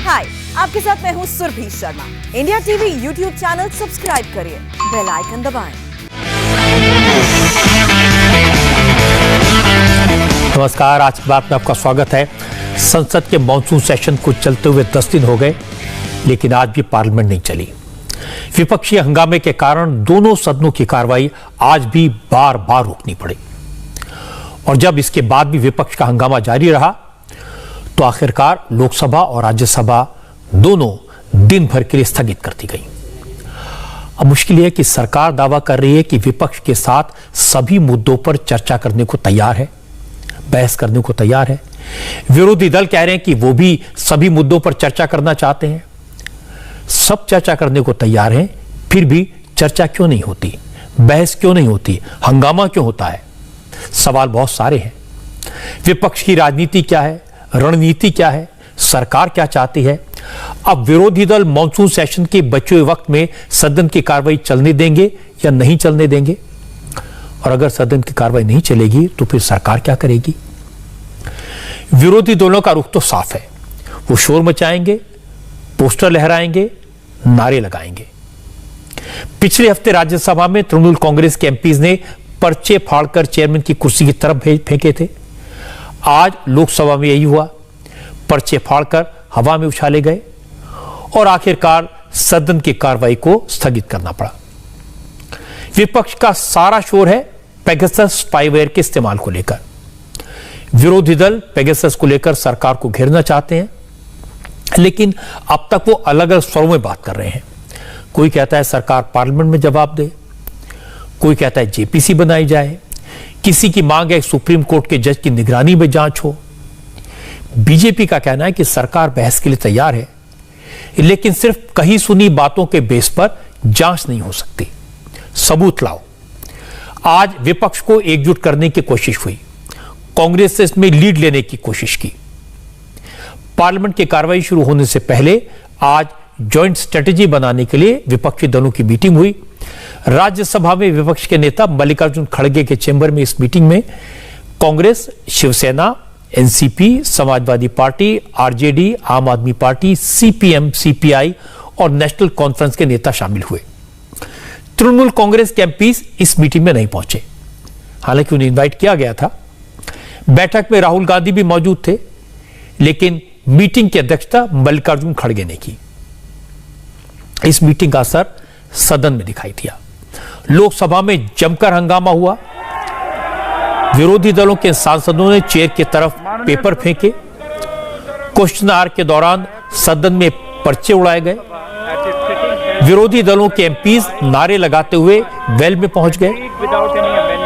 हाय, आपके साथ मैं हूँ Surabhi Sharma. India TV YouTube channel subscribe करिए, बेल आइकन दबाएं। नमस्कार, आज की बात में आपका स्वागत है। संसद के मॉनसून सेशन को चलते हुए 10 दिन हो गए, लेकिन आज भी पार्लियामेंट नहीं चली। विपक्षी हंगामे के कारण दोनों सदनों की कार्रवाई आज भी बार बार रोकनी पड़ी। और जब इसके बाद भी विपक्ष का हंगामा जारी रहा तो आखिरकार लोकसभा और राज्यसभा दोनों दिन भर के लिए स्थगित कर दी गई। अब मुश्किल है कि सरकार दावा कर रही है कि विपक्ष के साथ सभी मुद्दों पर चर्चा करने को तैयार है, बहस करने को तैयार है। विरोधी दल कह रहे हैं कि वो भी सभी मुद्दों पर चर्चा करना चाहते हैं। सब चर्चा करने को तैयार हैं, फिर भी चर्चा क्यों नहीं होती, बहस क्यों नहीं होती, हंगामा क्यों होता है? सवाल बहुत सारे हैं। विपक्ष की राजनीति क्या है, रणनीति क्या है, सरकार क्या चाहती है? अब विरोधी दल मॉनसून सेशन के बचे हुए वक्त में सदन की कार्रवाई चलने देंगे या नहीं चलने देंगे? और अगर सदन की कार्रवाई नहीं चलेगी तो फिर सरकार क्या करेगी? विरोधी दलों का रुख तो साफ है। वो शोर मचाएंगे, पोस्टर लहराएंगे, नारे लगाएंगे। पिछले हफ्ते राज्यसभा में तृणमूल कांग्रेस के एमपीज ने पर्चे फाड़कर चेयरमैन की कुर्सी की तरफ फेंके थे। आज लोकसभा में यही हुआ, पर्चे फाड़कर हवा में उछाले गए और आखिरकार सदन की कार्रवाई को स्थगित करना पड़ा। विपक्ष का सारा शोर है पेगासस स्पाईवेयर के इस्तेमाल को लेकर। विरोधी दल पेगासस को लेकर सरकार को घेरना चाहते हैं, लेकिन अब तक वो अलग अलग स्वरों में बात कर रहे हैं। कोई कहता है सरकार पार्लियामेंट में जवाब दे, कोई कहता है जेपीसी बनाई जाए, किसी की मांग है सुप्रीम कोर्ट के जज की निगरानी में जांच हो। बीजेपी का कहना है कि सरकार बहस के लिए तैयार है, लेकिन सिर्फ कही सुनी बातों के बेस पर जांच नहीं हो सकती, सबूत लाओ। आज विपक्ष को एकजुट करने की कोशिश हुई, कांग्रेस से इसमें लीड लेने की कोशिश की। पार्लियामेंट की कार्रवाई शुरू होने से पहले आज जॉइंट स्ट्रेटेजी बनाने के लिए विपक्षी दलों की मीटिंग हुई। राज्यसभा में विपक्ष के नेता मल्लिकार्जुन खड़गे के चेंबर में इस मीटिंग में Congress, Shiv Sena, NCP, Samajwadi party, RJD, Aam Aadmi party, CPM, CPI और नेशनल कॉन्फ्रेंस के नेता शामिल हुए। तृणमूल कांग्रेस के एमपीज इस मीटिंग में नहीं पहुंचे, हालांकि उन्हें इनवाइट किया गया था। बैठक में राहुल गांधी भी मौजूद थे, लेकिन मीटिंग की अध्यक्षता मल्लिकार्जुन खड़गे ने की। इस मीटिंग का असर सदन में दिखाई दिया। लोकसभा में जमकर हंगामा हुआ। विरोधी दलों के सांसदों ने चेयर की तरफ पेपर फेंके। क्वेश्चन आवर के दौरान सदन में पर्चे उड़ाए गए। विरोधी दलों के एमपीज नारे लगाते हुए वेल में पहुंच गए।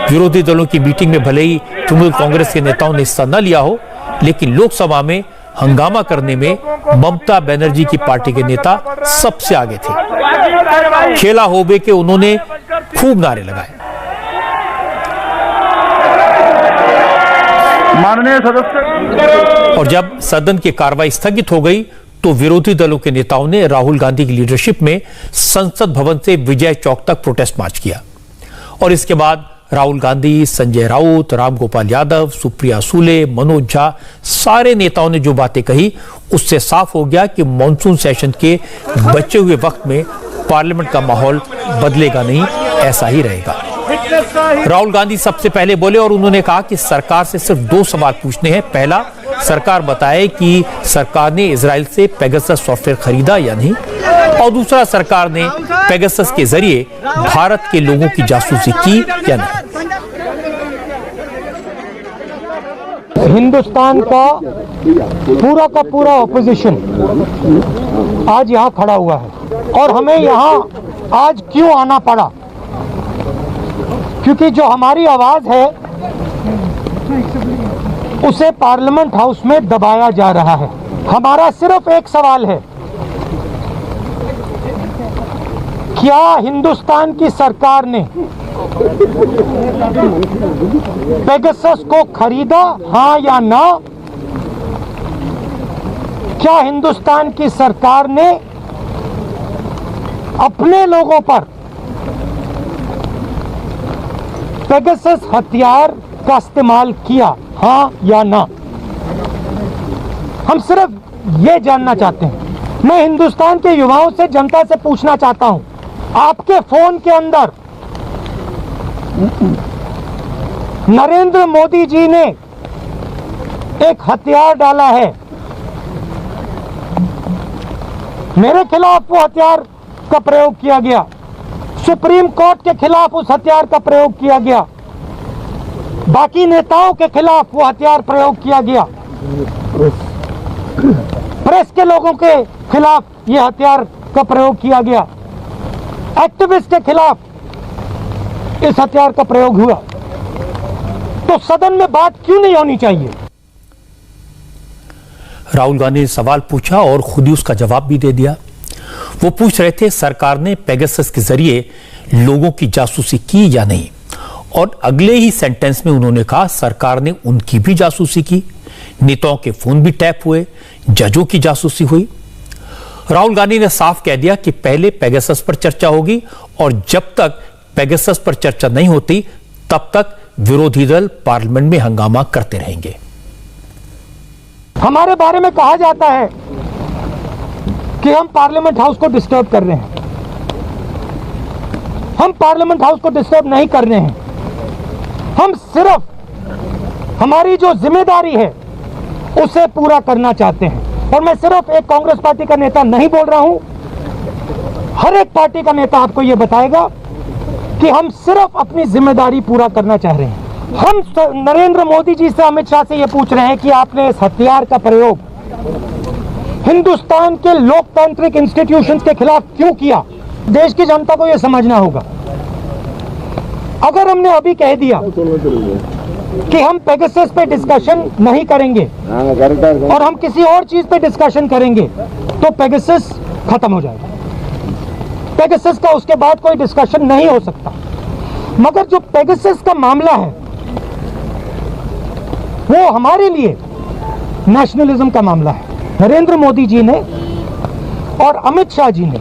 विरोधी दलों की मीटिंग में भले ही तृणमूल कांग्रेस के नेताओं ने हिस्सा न लिया हो, लेकिन लोकसभा में हंगामा करने में ममता बनर्जी की पार्टी के नेता सबसे आगे थे। खेला होबे के उन्होंने खूब नारे लगाए। माननीय सदस्य। और जब सदन की कार्रवाई स्थगित हो गई तो विरोधी दलों के नेताओं ने राहुल गांधी की लीडरशिप में संसद भवन से विजय चौक तक प्रोटेस्ट मार्च किया। और इसके बाद राहुल गांधी, संजय राउत, रामगोपाल यादव, सुप्रिया सूले, मनोज झा, सारे नेताओं ने जो बातें कही उससे साफ हो गया कि मॉनसून सेशन के बचे हुए वक्त में पार्लियामेंट का माहौल बदलेगा नहीं, ऐसा ही रहेगा। राहुल गांधी सबसे पहले बोले और उन्होंने कहा कि सरकार से सिर्फ 2 सवाल पूछने हैं। पहला, सरकार बताए कि सरकार ने इजराइल से पेगासस सॉफ्टवेयर खरीदा या नहीं, और दूसरा, सरकार ने पेगासस के जरिए भारत के लोगों की जासूसी की या नहीं। हिंदुस्तान का पूरा ऑपोजिशन आज यहाँ खड़ा हुआ है, और हमें यहाँ आज क्यों आना पड़ा? क्योंकि जो हमारी आवाज है उसे पार्लियामेंट हाउस में दबाया जा रहा है। हमारा सिर्फ एक सवाल है, क्या हिंदुस्तान की सरकार ने पेगासस को खरीदा, हाँ या ना? क्या हिंदुस्तान की सरकार ने अपने लोगों पर पेगासस हथियार का इस्तेमाल किया, हाँ या ना? हम सिर्फ ये जानना चाहते हैं। मैं हिंदुस्तान के युवाओं से, जनता से पूछना चाहता हूं, आपके फोन के अंदर नरेंद्र मोदी जी ने एक हथियार डाला है। मेरे खिलाफ वो हथियार का प्रयोग किया गया, सुप्रीम कोर्ट के खिलाफ उस हथियार का प्रयोग किया गया, बाकी नेताओं के खिलाफ वो हथियार प्रयोग किया गया, प्रेस के लोगों के खिलाफ ये हथियार का प्रयोग किया गया, एक्टिविस्ट के खिलाफ इस हथियार का प्रयोग हुआ। तो सदन में बात क्यों नहीं होनी चाहिए? राहुल गांधी ने सवाल पूछा और खुद ही उसका जवाब भी दे दिया। वो पूछ रहे थे सरकार ने पेगासस के जरिए लोगों की जासूसी की या नहीं, और अगले ही सेंटेंस में उन्होंने कहा सरकार ने उनकी भी जासूसी की, नेताओं के फोन भी टैप हुए, जजों की जासूसी हुई। राहुल गांधी ने साफ कह दिया कि पहले पेगासस पर चर्चा होगी और जब तक पेगासस पर चर्चा नहीं होती तब तक विरोधी दल पार्लियामेंट में हंगामा करते रहेंगे। हमारे बारे में कहा जाता है कि हम पार्लियामेंट हाउस को डिस्टर्ब कर रहे हैं। हम पार्लियामेंट हाउस को डिस्टर्ब नहीं कर रहे हैं। हम सिर्फ हमारी जो जिम्मेदारी है उसे पूरा करना चाहते हैं। और मैं सिर्फ एक कांग्रेस पार्टी का नेता नहीं बोल रहा हूं, हर एक पार्टी का नेता आपको यह बताएगा कि हम सिर्फ अपनी जिम्मेदारी पूरा करना चाह रहे हैं। हम नरेंद्र मोदी जी से, अमित शाह से यह पूछ रहे हैं कि आपने इस हथियार का प्रयोग हिंदुस्तान के लोकतांत्रिक इंस्टीट्यूशंस के खिलाफ क्यों किया? देश की जनता को यह समझना होगा। अगर हमने अभी कह दिया कि हम पेगासस पे डिस्कशन नहीं करेंगे और हम किसी और चीज पे डिस्कशन करेंगे तो पेगासस खत्म हो जाएगा। पेगासस का उसके बाद कोई डिस्कशन नहीं हो सकता। मगर जो पेगासस का मामला है वो हमारे लिए नेशनलिज्म का मामला है। नरेंद्र मोदी जी ने और अमित शाह जी ने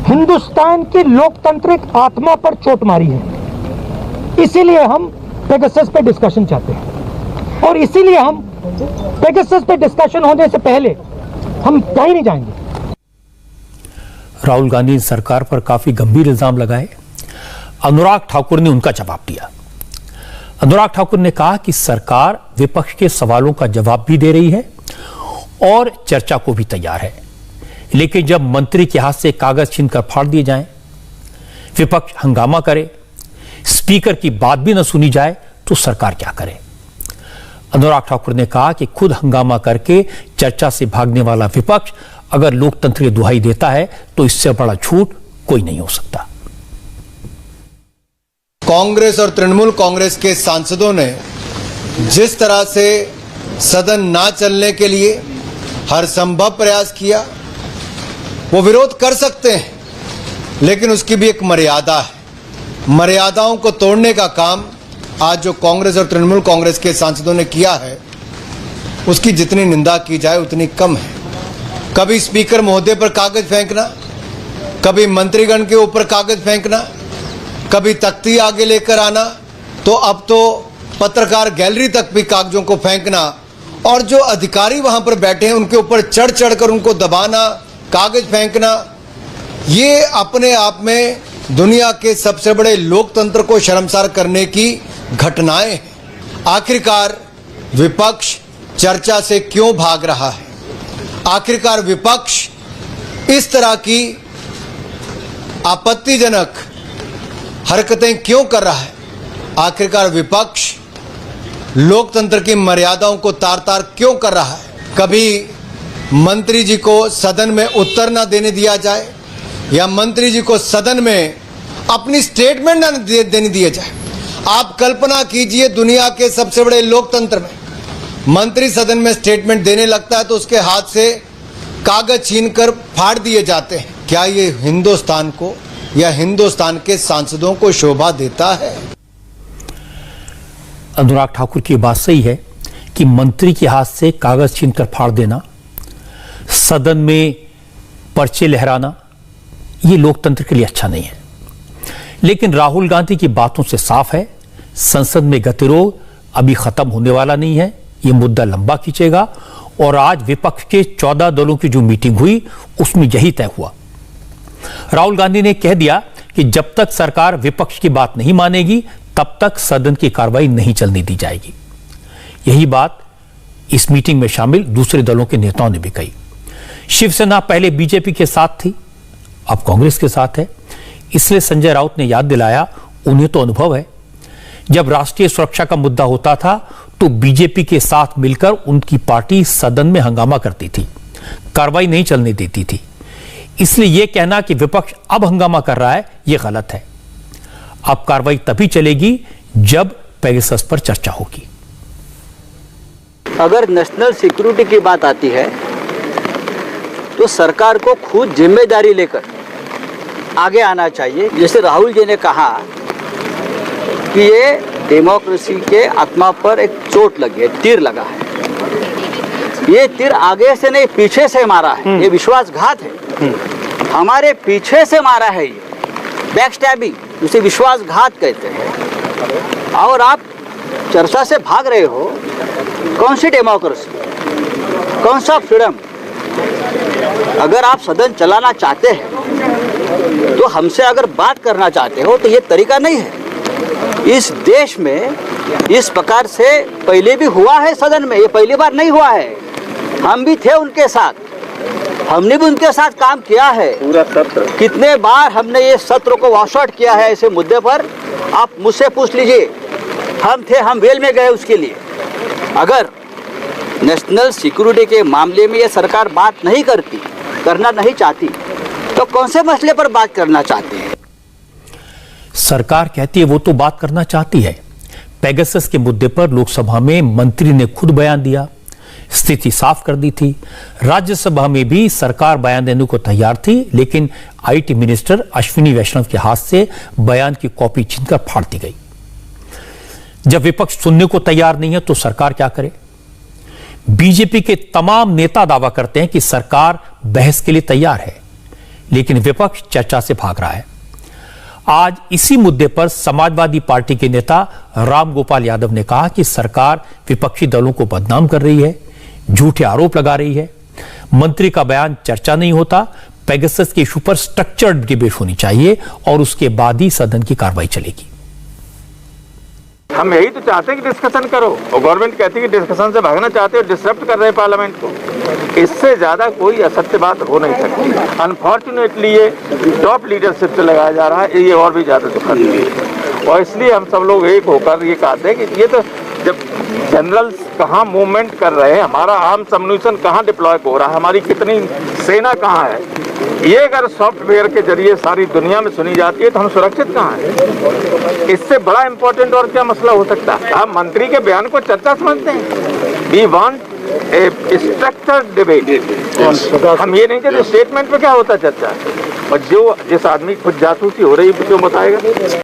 हिंदुस्तान की लोकतांत्रिक आत्मा पर चोट मारी है। इसीलिए हम पेगासस पे डिस्कशन चाहते हैं और इसीलिए हम पेगासस पे डिस्कशन होने से पहले हम कहीं नहीं जाएंगे। राहुल गांधी ने सरकार पर काफी गंभीर इल्जाम लगाए। अनुराग ठाकुर ने उनका जवाब दिया। अनुराग ठाकुर ने कहा कि सरकार विपक्ष के सवालों का जवाब भी दे रही है और चर्चा को भी तैयार है, लेकिन जब मंत्री के हाथ से कागज छीनकर फाड़ दिए जाएं, विपक्ष हंगामा करे, स्पीकर की बात भी न सुनी जाए तो सरकार क्या करे? अनुराग ठाकुर ने कहा कि खुद हंगामा करके चर्चा से भागने वाला विपक्ष अगर लोकतंत्र की दुहाई देता है तो इससे बड़ा झूठ कोई नहीं हो सकता। कांग्रेस और तृणमूल कांग्रेस के सांसदों ने जिस तरह से सदन ना चलने के लिए हर संभव प्रयास किया, वो विरोध कर सकते हैं, लेकिन उसकी भी एक मर्यादा है। मर्यादाओं को तोड़ने का काम आज जो कांग्रेस और तृणमूल कांग्रेस के सांसदों ने किया है, उसकी जितनी निंदा की जाए उतनी कम है। कभी स्पीकर महोदय पर कागज फेंकना, कभी मंत्रीगण के ऊपर कागज फेंकना, कभी तख्ती आगे लेकर आना, तो अब तो पत्रकार गैलरी तक भी कागजों को फेंकना, और जो अधिकारी वहां पर बैठे हैं उनके ऊपर चढ़ चढ़कर उनको दबाना, कागज फेंकना, ये अपने आप में दुनिया के सबसे बड़े लोकतंत्र को शर्मसार करने की घटनाएं हैं। आखिरकार विपक्ष चर्चा से क्यों भाग रहा है? आखिरकार विपक्ष इस तरह की आपत्तिजनक हरकतें क्यों कर रहा है? आखिरकार विपक्ष लोकतंत्र की मर्यादाओं को तार तार क्यों कर रहा है? कभी मंत्री जी को सदन में उत्तर न देने दिया जाए या मंत्री जी को सदन में अपनी स्टेटमेंट न देने दिया जाए। आप कल्पना कीजिए, दुनिया के सबसे बड़े लोकतंत्र में मंत्री सदन में स्टेटमेंट देने लगता है तो उसके हाथ से कागज छीनकर फाड़ दिए जाते हैं। क्या ये हिंदुस्तान को या हिंदुस्तान के सांसदों को शोभा देता है? अनुराग ठाकुर की बात सही है कि मंत्री के हाथ से कागज छीनकर फाड़ देना, सदन में पर्चे लहराना, ये लोकतंत्र के लिए अच्छा नहीं है। लेकिन राहुल गांधी की बातों से साफ है, संसद में गतिरोध अभी खत्म होने वाला नहीं है। ये मुद्दा लंबा खींचेगा और आज विपक्ष के 14 दलों की जो मीटिंग हुई उसमें यही तय हुआ। राहुल गांधी ने कह दिया कि जब तक सरकार विपक्ष की बात नहीं मानेगी तब तक सदन की कार्रवाई नहीं चलने दी जाएगी। यही बात इस मीटिंग में शामिल दूसरे दलों के नेताओं ने भी कही। शिवसेना पहले बीजेपी के साथ थी, अब कांग्रेस के साथ है, इसलिए संजय राउत ने याद दिलाया उन्हें तो अनुभव है। जब राष्ट्रीय सुरक्षा का मुद्दा होता था तो बीजेपी के साथ मिलकर उनकी पार्टी सदन में हंगामा करती थी, कार्रवाई नहीं चलने देती थी। इसलिए यह कहना कि विपक्ष अब हंगामा कर रहा है, यह गलत है। अब कार्रवाई तभी चलेगी जब पेगासस पर चर्चा होगी। अगर नेशनल सिक्योरिटी की बात आती है तो सरकार को खुद जिम्मेदारी लेकर आगे आना चाहिए। जैसे राहुल जी ने कहा कि ये डेमोक्रेसी के आत्मा पर एक चोट लगी है, तीर लगा है। ये तीर आगे से नहीं पीछे से मारा है, ये विश्वासघात है। हमारे पीछे से मारा है, ये बैकस्टैबिंग, जिसे विश्वासघात कहते हैं। और आप चर्चा से भाग रहे हो। कौन सी डेमोक्रेसी, कौन सा फ्रीडम? अगर आप सदन चलाना चाहते हैं तो हमसे अगर बात करना चाहते हो तो ये तरीका नहीं है। इस देश में इस प्रकार से पहले भी हुआ है सदन में, ये पहली बार नहीं हुआ है। हम भी थे उनके साथ, हमने भी उनके साथ काम किया है। पूरा सत्र कितने बार हमने ये सत्र को वॉश आउट किया है ऐसे मुद्दे पर, आप मुझसे पूछ लीजिए। हम थे, हम वेल में गए उसके लिए। अगर नेशनल सिक्योरिटी के मामले में ये सरकार बात नहीं करती, करना नहीं चाहती, तो कौन से मसले पर बात करना चाहती है? सरकार कहती है वो तो बात करना चाहती है। पेगासस के मुद्दे पर लोकसभा में मंत्री ने खुद बयान दिया, स्थिति साफ कर दी थी। राज्यसभा में भी सरकार बयान देने को तैयार थी, लेकिन आईटी मिनिस्टर अश्विनी वैष्णव के हाथ से बयान की कॉपी छीनकर फाड़ दी गई। जब विपक्ष सुनने को तैयार नहीं है तो सरकार क्या करे? बीजेपी के तमाम नेता दावा करते हैं कि सरकार बहस के लिए तैयार है, लेकिन विपक्ष चर्चा से भाग रहा है। आज इसी मुद्दे पर समाजवादी पार्टी के नेता राम गोपाल यादव ने कहा कि सरकार विपक्षी दलों को बदनाम कर रही है, झूठे आरोप लगा रही है। मंत्री का बयान चर्चा नहीं होता। पेगासस के इशू पर स्ट्रक्चर्ड डिबेट होनी चाहिए और उसके बाद ही सदन की कार्रवाई चलेगी। हम यही तो चाहते हैं कि डिस्कशन करो, और गवर्नमेंट कहती है कि डिस्कशन से भागना चाहते हो, डिसरप्ट कर रहे हैं पार्लियामेंट को। इससे ज्यादा कोई असत्य बात हो नहीं सकती। अनफॉर्चुनेटली ये टॉप लीडरशिप से लगाया जा रहा है, ये और भी ज्यादा दुखद है। और इसलिए हम सब लोग एक होकर ये कहते हैं कि ये तो जब जनरल कहाँ मूवमेंट कर रहे हैं, हमारा आर्म्स अम्यूनिशन कहाँ डिप्लॉय हो रहा है, हमारी कितनी सेना कहाँ है, ये अगर सॉफ्टवेयर के जरिए सारी दुनिया में सुनी जाती है तो हम सुरक्षित कहाँ हैं? इससे बड़ा इंपॉर्टेंट और क्या मसला हो सकता है? आप मंत्री के बयान को चर्चा समझते हैं? We want a structured debate. हम ये नहीं चाहते स्टेटमेंट पे क्या होता है चर्चा, और जो जिस आदमी की खुद जासूसी हो रही है क्यों बताएगा?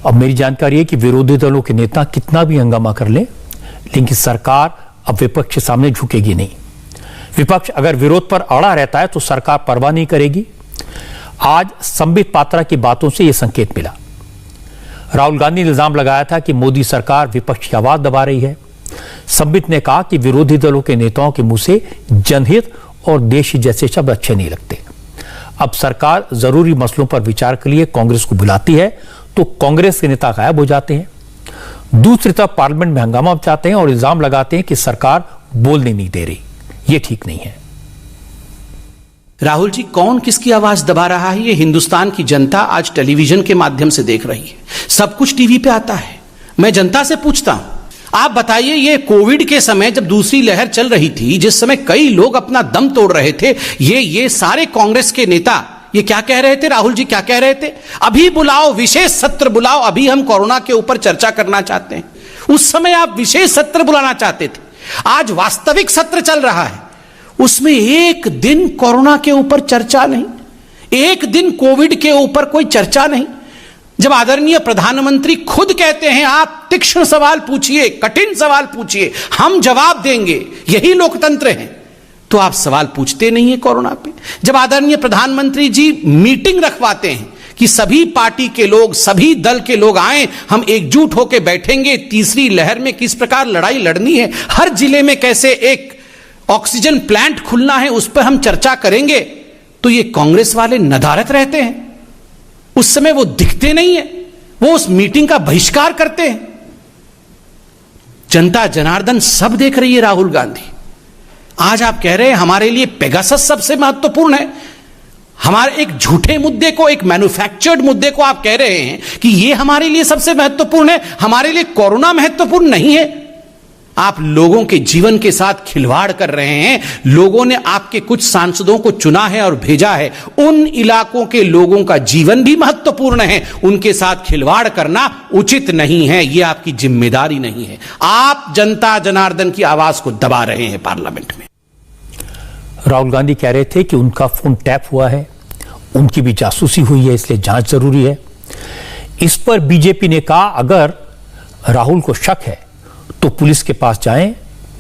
अब मेरी जानकारी है कि विरोधी दलों के नेता कितना भी हंगामा कर लें, लेकिन सरकार अब विपक्ष के सामने झुकेगी नहीं। विपक्ष अगर विरोध पर अड़ा रहता है तो सरकार परवाह नहीं करेगी। आज संबित पात्रा की बातों से यह संकेत मिला। राहुल गांधी ने इल्जाम लगाया था कि मोदी सरकार विपक्ष की आवाज दबा रही है। संबित ने कहा कि विरोधी दलों के नेताओं के मुंह से जनहित और देश जैसे शब्द अच्छे नहीं लगते। अब सरकार जरूरी मसलों पर विचार के लिए कांग्रेस को बुलाती है तो कांग्रेस के नेता गायब हो जाते हैं। दूसरी तरफ पार्लियामेंट में हंगामा मचाते हैं और इल्जाम लगाते हैं कि सरकार बोलने नहीं दे रही। ये ठीक नहीं है। राहुल जी, कौन किसकी आवाज दबा रहा है ये हिंदुस्तान की जनता आज टेलीविजन के माध्यम से देख रही है। सब कुछ टीवी पे आता है। मैं जनता से पूछता हूं, आप बताइए, ये कोविड के समय जब दूसरी लहर चल रही थी, जिस समय कई लोग अपना दम तोड़ रहे थे, ये सारे कांग्रेस के नेता ये क्या कह रहे थे? राहुल जी क्या कह रहे थे? अभी बुलाओ, विशेष सत्र बुलाओ, अभी हम कोरोना के ऊपर चर्चा करना चाहते हैं। उस समय आप विशेष सत्र बुलाना चाहते थे। आज वास्तविक सत्र चल रहा है, उसमें एक दिन कोरोना के ऊपर चर्चा नहीं, एक दिन कोविड के ऊपर कोई चर्चा नहीं। जब आदरणीय प्रधानमंत्री खुद कहते हैं आप तीक्ष्ण सवाल पूछिए, कठिन सवाल पूछिए, हम जवाब देंगे, यही लोकतंत्र है, तो आप सवाल पूछते नहीं है कोरोना पे। जब आदरणीय प्रधानमंत्री जी मीटिंग रखवाते हैं कि सभी पार्टी के लोग, सभी दल के लोग आए, हम एकजुट होकर बैठेंगे, तीसरी लहर में किस प्रकार लड़ाई लड़नी है, हर जिले में कैसे एक ऑक्सीजन प्लांट खुलना है, उस पर हम चर्चा करेंगे। तो ये कांग्रेस वाले नदारत रहते हैं, उस समय वो दिखते नहीं है, वो उस मीटिंग का बहिष्कार करते हैं। जनता जनार्दन सब देख रही है। राहुल गांधी आज आप कह रहे हैं हमारे लिए पेगासस सबसे महत्वपूर्ण है, हमारे एक झूठे मुद्दे को, एक मैन्युफैक्चर्ड मुद्दे को आप कह रहे हैं कि यह हमारे लिए सबसे महत्वपूर्ण है, हमारे लिए कोरोना महत्वपूर्ण नहीं है। आप लोगों के जीवन के साथ खिलवाड़ कर रहे हैं। लोगों ने आपके कुछ सांसदों को चुना है और भेजा है, उन इलाकों के लोगों का जीवन भी महत्वपूर्ण है, उनके साथ खिलवाड़ करना उचित नहीं है, यह आपकी जिम्मेदारी नहीं है। आप जनता जनार्दन की आवाज को दबा रहे हैं पार्लियामेंट में। राहुल गांधी कह रहे थे कि उनका फोन टैप हुआ है, उनकी भी जासूसी हुई है, इसलिए जांच जरूरी है। इस पर बीजेपी ने कहा अगर राहुल को शक है तो पुलिस के पास जाएं,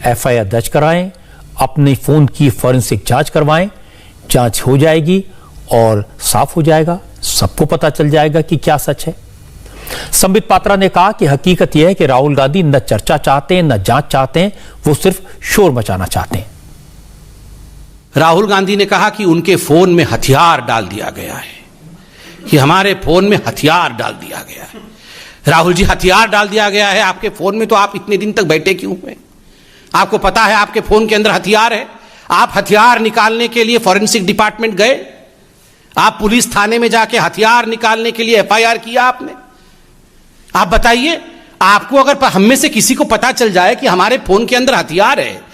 एफआईआर दर्ज कराएं, अपने फोन की फॉरेंसिक जांच करवाएं, जांच हो जाएगी और साफ हो जाएगा, सबको पता चल जाएगा कि क्या सच है। संबित पात्रा ने कहा कि हकीकत यह है कि राहुल गांधी न चर्चा चाहते हैं, न जांच चाहते हैं, वो सिर्फ शोर मचाना चाहते हैं। राहुल गांधी ने कहा कि उनके फोन में हथियार डाल दिया गया है, कि हमारे फोन में हथियार डाल दिया गया है। राहुल जी, हथियार डाल दिया गया है आपके फोन में, तो आप इतने दिन तक बैठे क्यों हुए? आपको पता है आपके फोन के अंदर हथियार है, आप हथियार निकालने के लिए फॉरेंसिक डिपार्टमेंट गए, आप पुलिस थाने में जाके हथियार निकालने के लिए एफआईआर किया आपने? आप बताइए, आपको अगर हम में से किसी को पता चल जाए कि हमारे फोन के अंदर हथियार है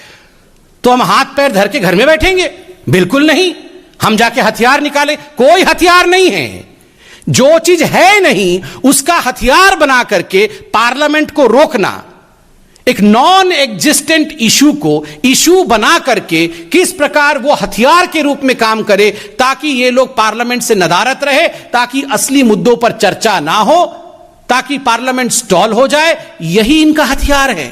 तो हम हाथ पैर धर के घर में बैठेंगे? बिल्कुल नहीं, हम जाके हथियार निकालें। कोई हथियार नहीं है, जो चीज है नहीं उसका हथियार बना करके पार्लियामेंट को रोकना, एक नॉन एग्जिस्टेंट इशू को इशू बना करके किस प्रकार वो हथियार के रूप में काम करे ताकि ये लोग पार्लियामेंट से नदारत रहे, ताकि असली मुद्दों पर चर्चा ना हो, ताकि पार्लियामेंट स्टॉल हो जाए, यही इनका हथियार है।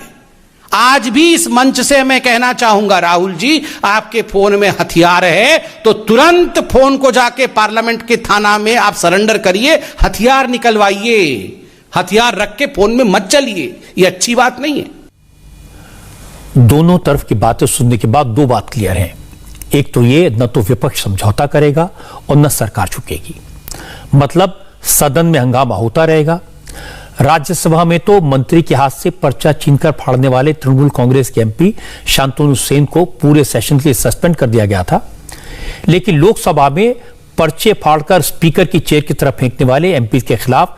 आज भी इस मंच से मैं कहना चाहूंगा, राहुल जी, आपके फोन में हथियार है तो तुरंत फोन को जाके पार्लियामेंट के थाना में आप सरेंडर करिए, हथियार निकलवाइए, हथियार रख के फोन में मत चलिए, ये अच्छी बात नहीं है। दोनों तरफ की बातें सुनने के बाद दो बात क्लियर है। एक तो ये, न तो विपक्ष समझौता करेगा और न सरकार झुकेगी, मतलब सदन में हंगामा होता रहेगा। राज्यसभा में तो मंत्री के हाथ से पर्चा छीनकर फाड़ने वाले तृणमूल कांग्रेस के एमपी शांतनु सेन को पूरे सेशन के लिए सस्पेंड कर दिया गया था, लेकिन लोकसभा में पर्चे फाड़कर स्पीकर की चेयर की तरफ फेंकने वाले एमपी के खिलाफ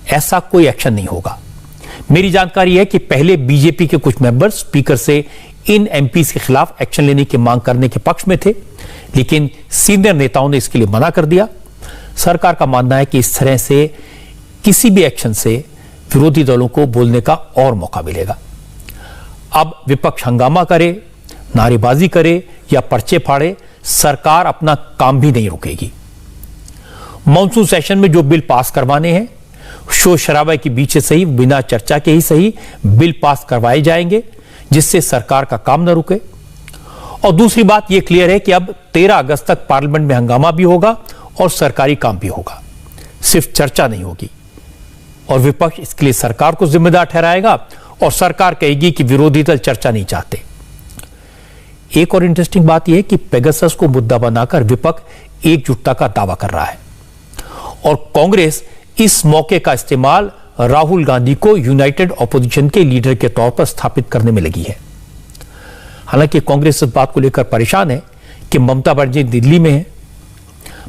ऐसा कोई एक्शन नहीं होगा। मेरी जानकारी है कि पहले बीजेपी के कुछ मेंबर स्पीकर से इन एमपी के खिलाफ एक्शन लेने की मांग करने के पक्ष में थे, लेकिन सीनियर नेताओं ने इसके लिए मना कर दिया। सरकार का मानना है कि इस तरह से किसी भी एक्शन से विरोधी दलों को बोलने का और मौका मिलेगा। अब विपक्ष हंगामा करे, नारेबाजी करे या पर्चे फाड़े, सरकार अपना काम भी नहीं रोकेगी। मॉनसून सेशन में जो बिल पास करवाने हैं, शोर शराबे के बीच से सही, बिना चर्चा के ही सही, बिल पास करवाए जाएंगे जिससे सरकार का काम न रुके। और दूसरी बात यह क्लियर है कि अब 13 अगस्त तक पार्लियामेंट में हंगामा भी होगा और सरकारी काम भी होगा, सिर्फ चर्चा नहीं होगी। और विपक्ष इसके लिए सरकार को जिम्मेदार ठहराएगा और सरकार कहेगी कि विरोधी दल चर्चा नहीं चाहते। एक और इंटरेस्टिंग बात यह है कि पेगासस को मुद्दा बनाकर विपक्ष एकजुटता का दावा कर रहा है और कांग्रेस इस मौके का इस्तेमाल राहुल गांधी को यूनाइटेड ऑपोजिशन के लीडर के तौर पर स्थापित करने में लगी है। हालांकि कांग्रेस इस बात को लेकर परेशान है कि ममता बनर्जी दिल्ली में है,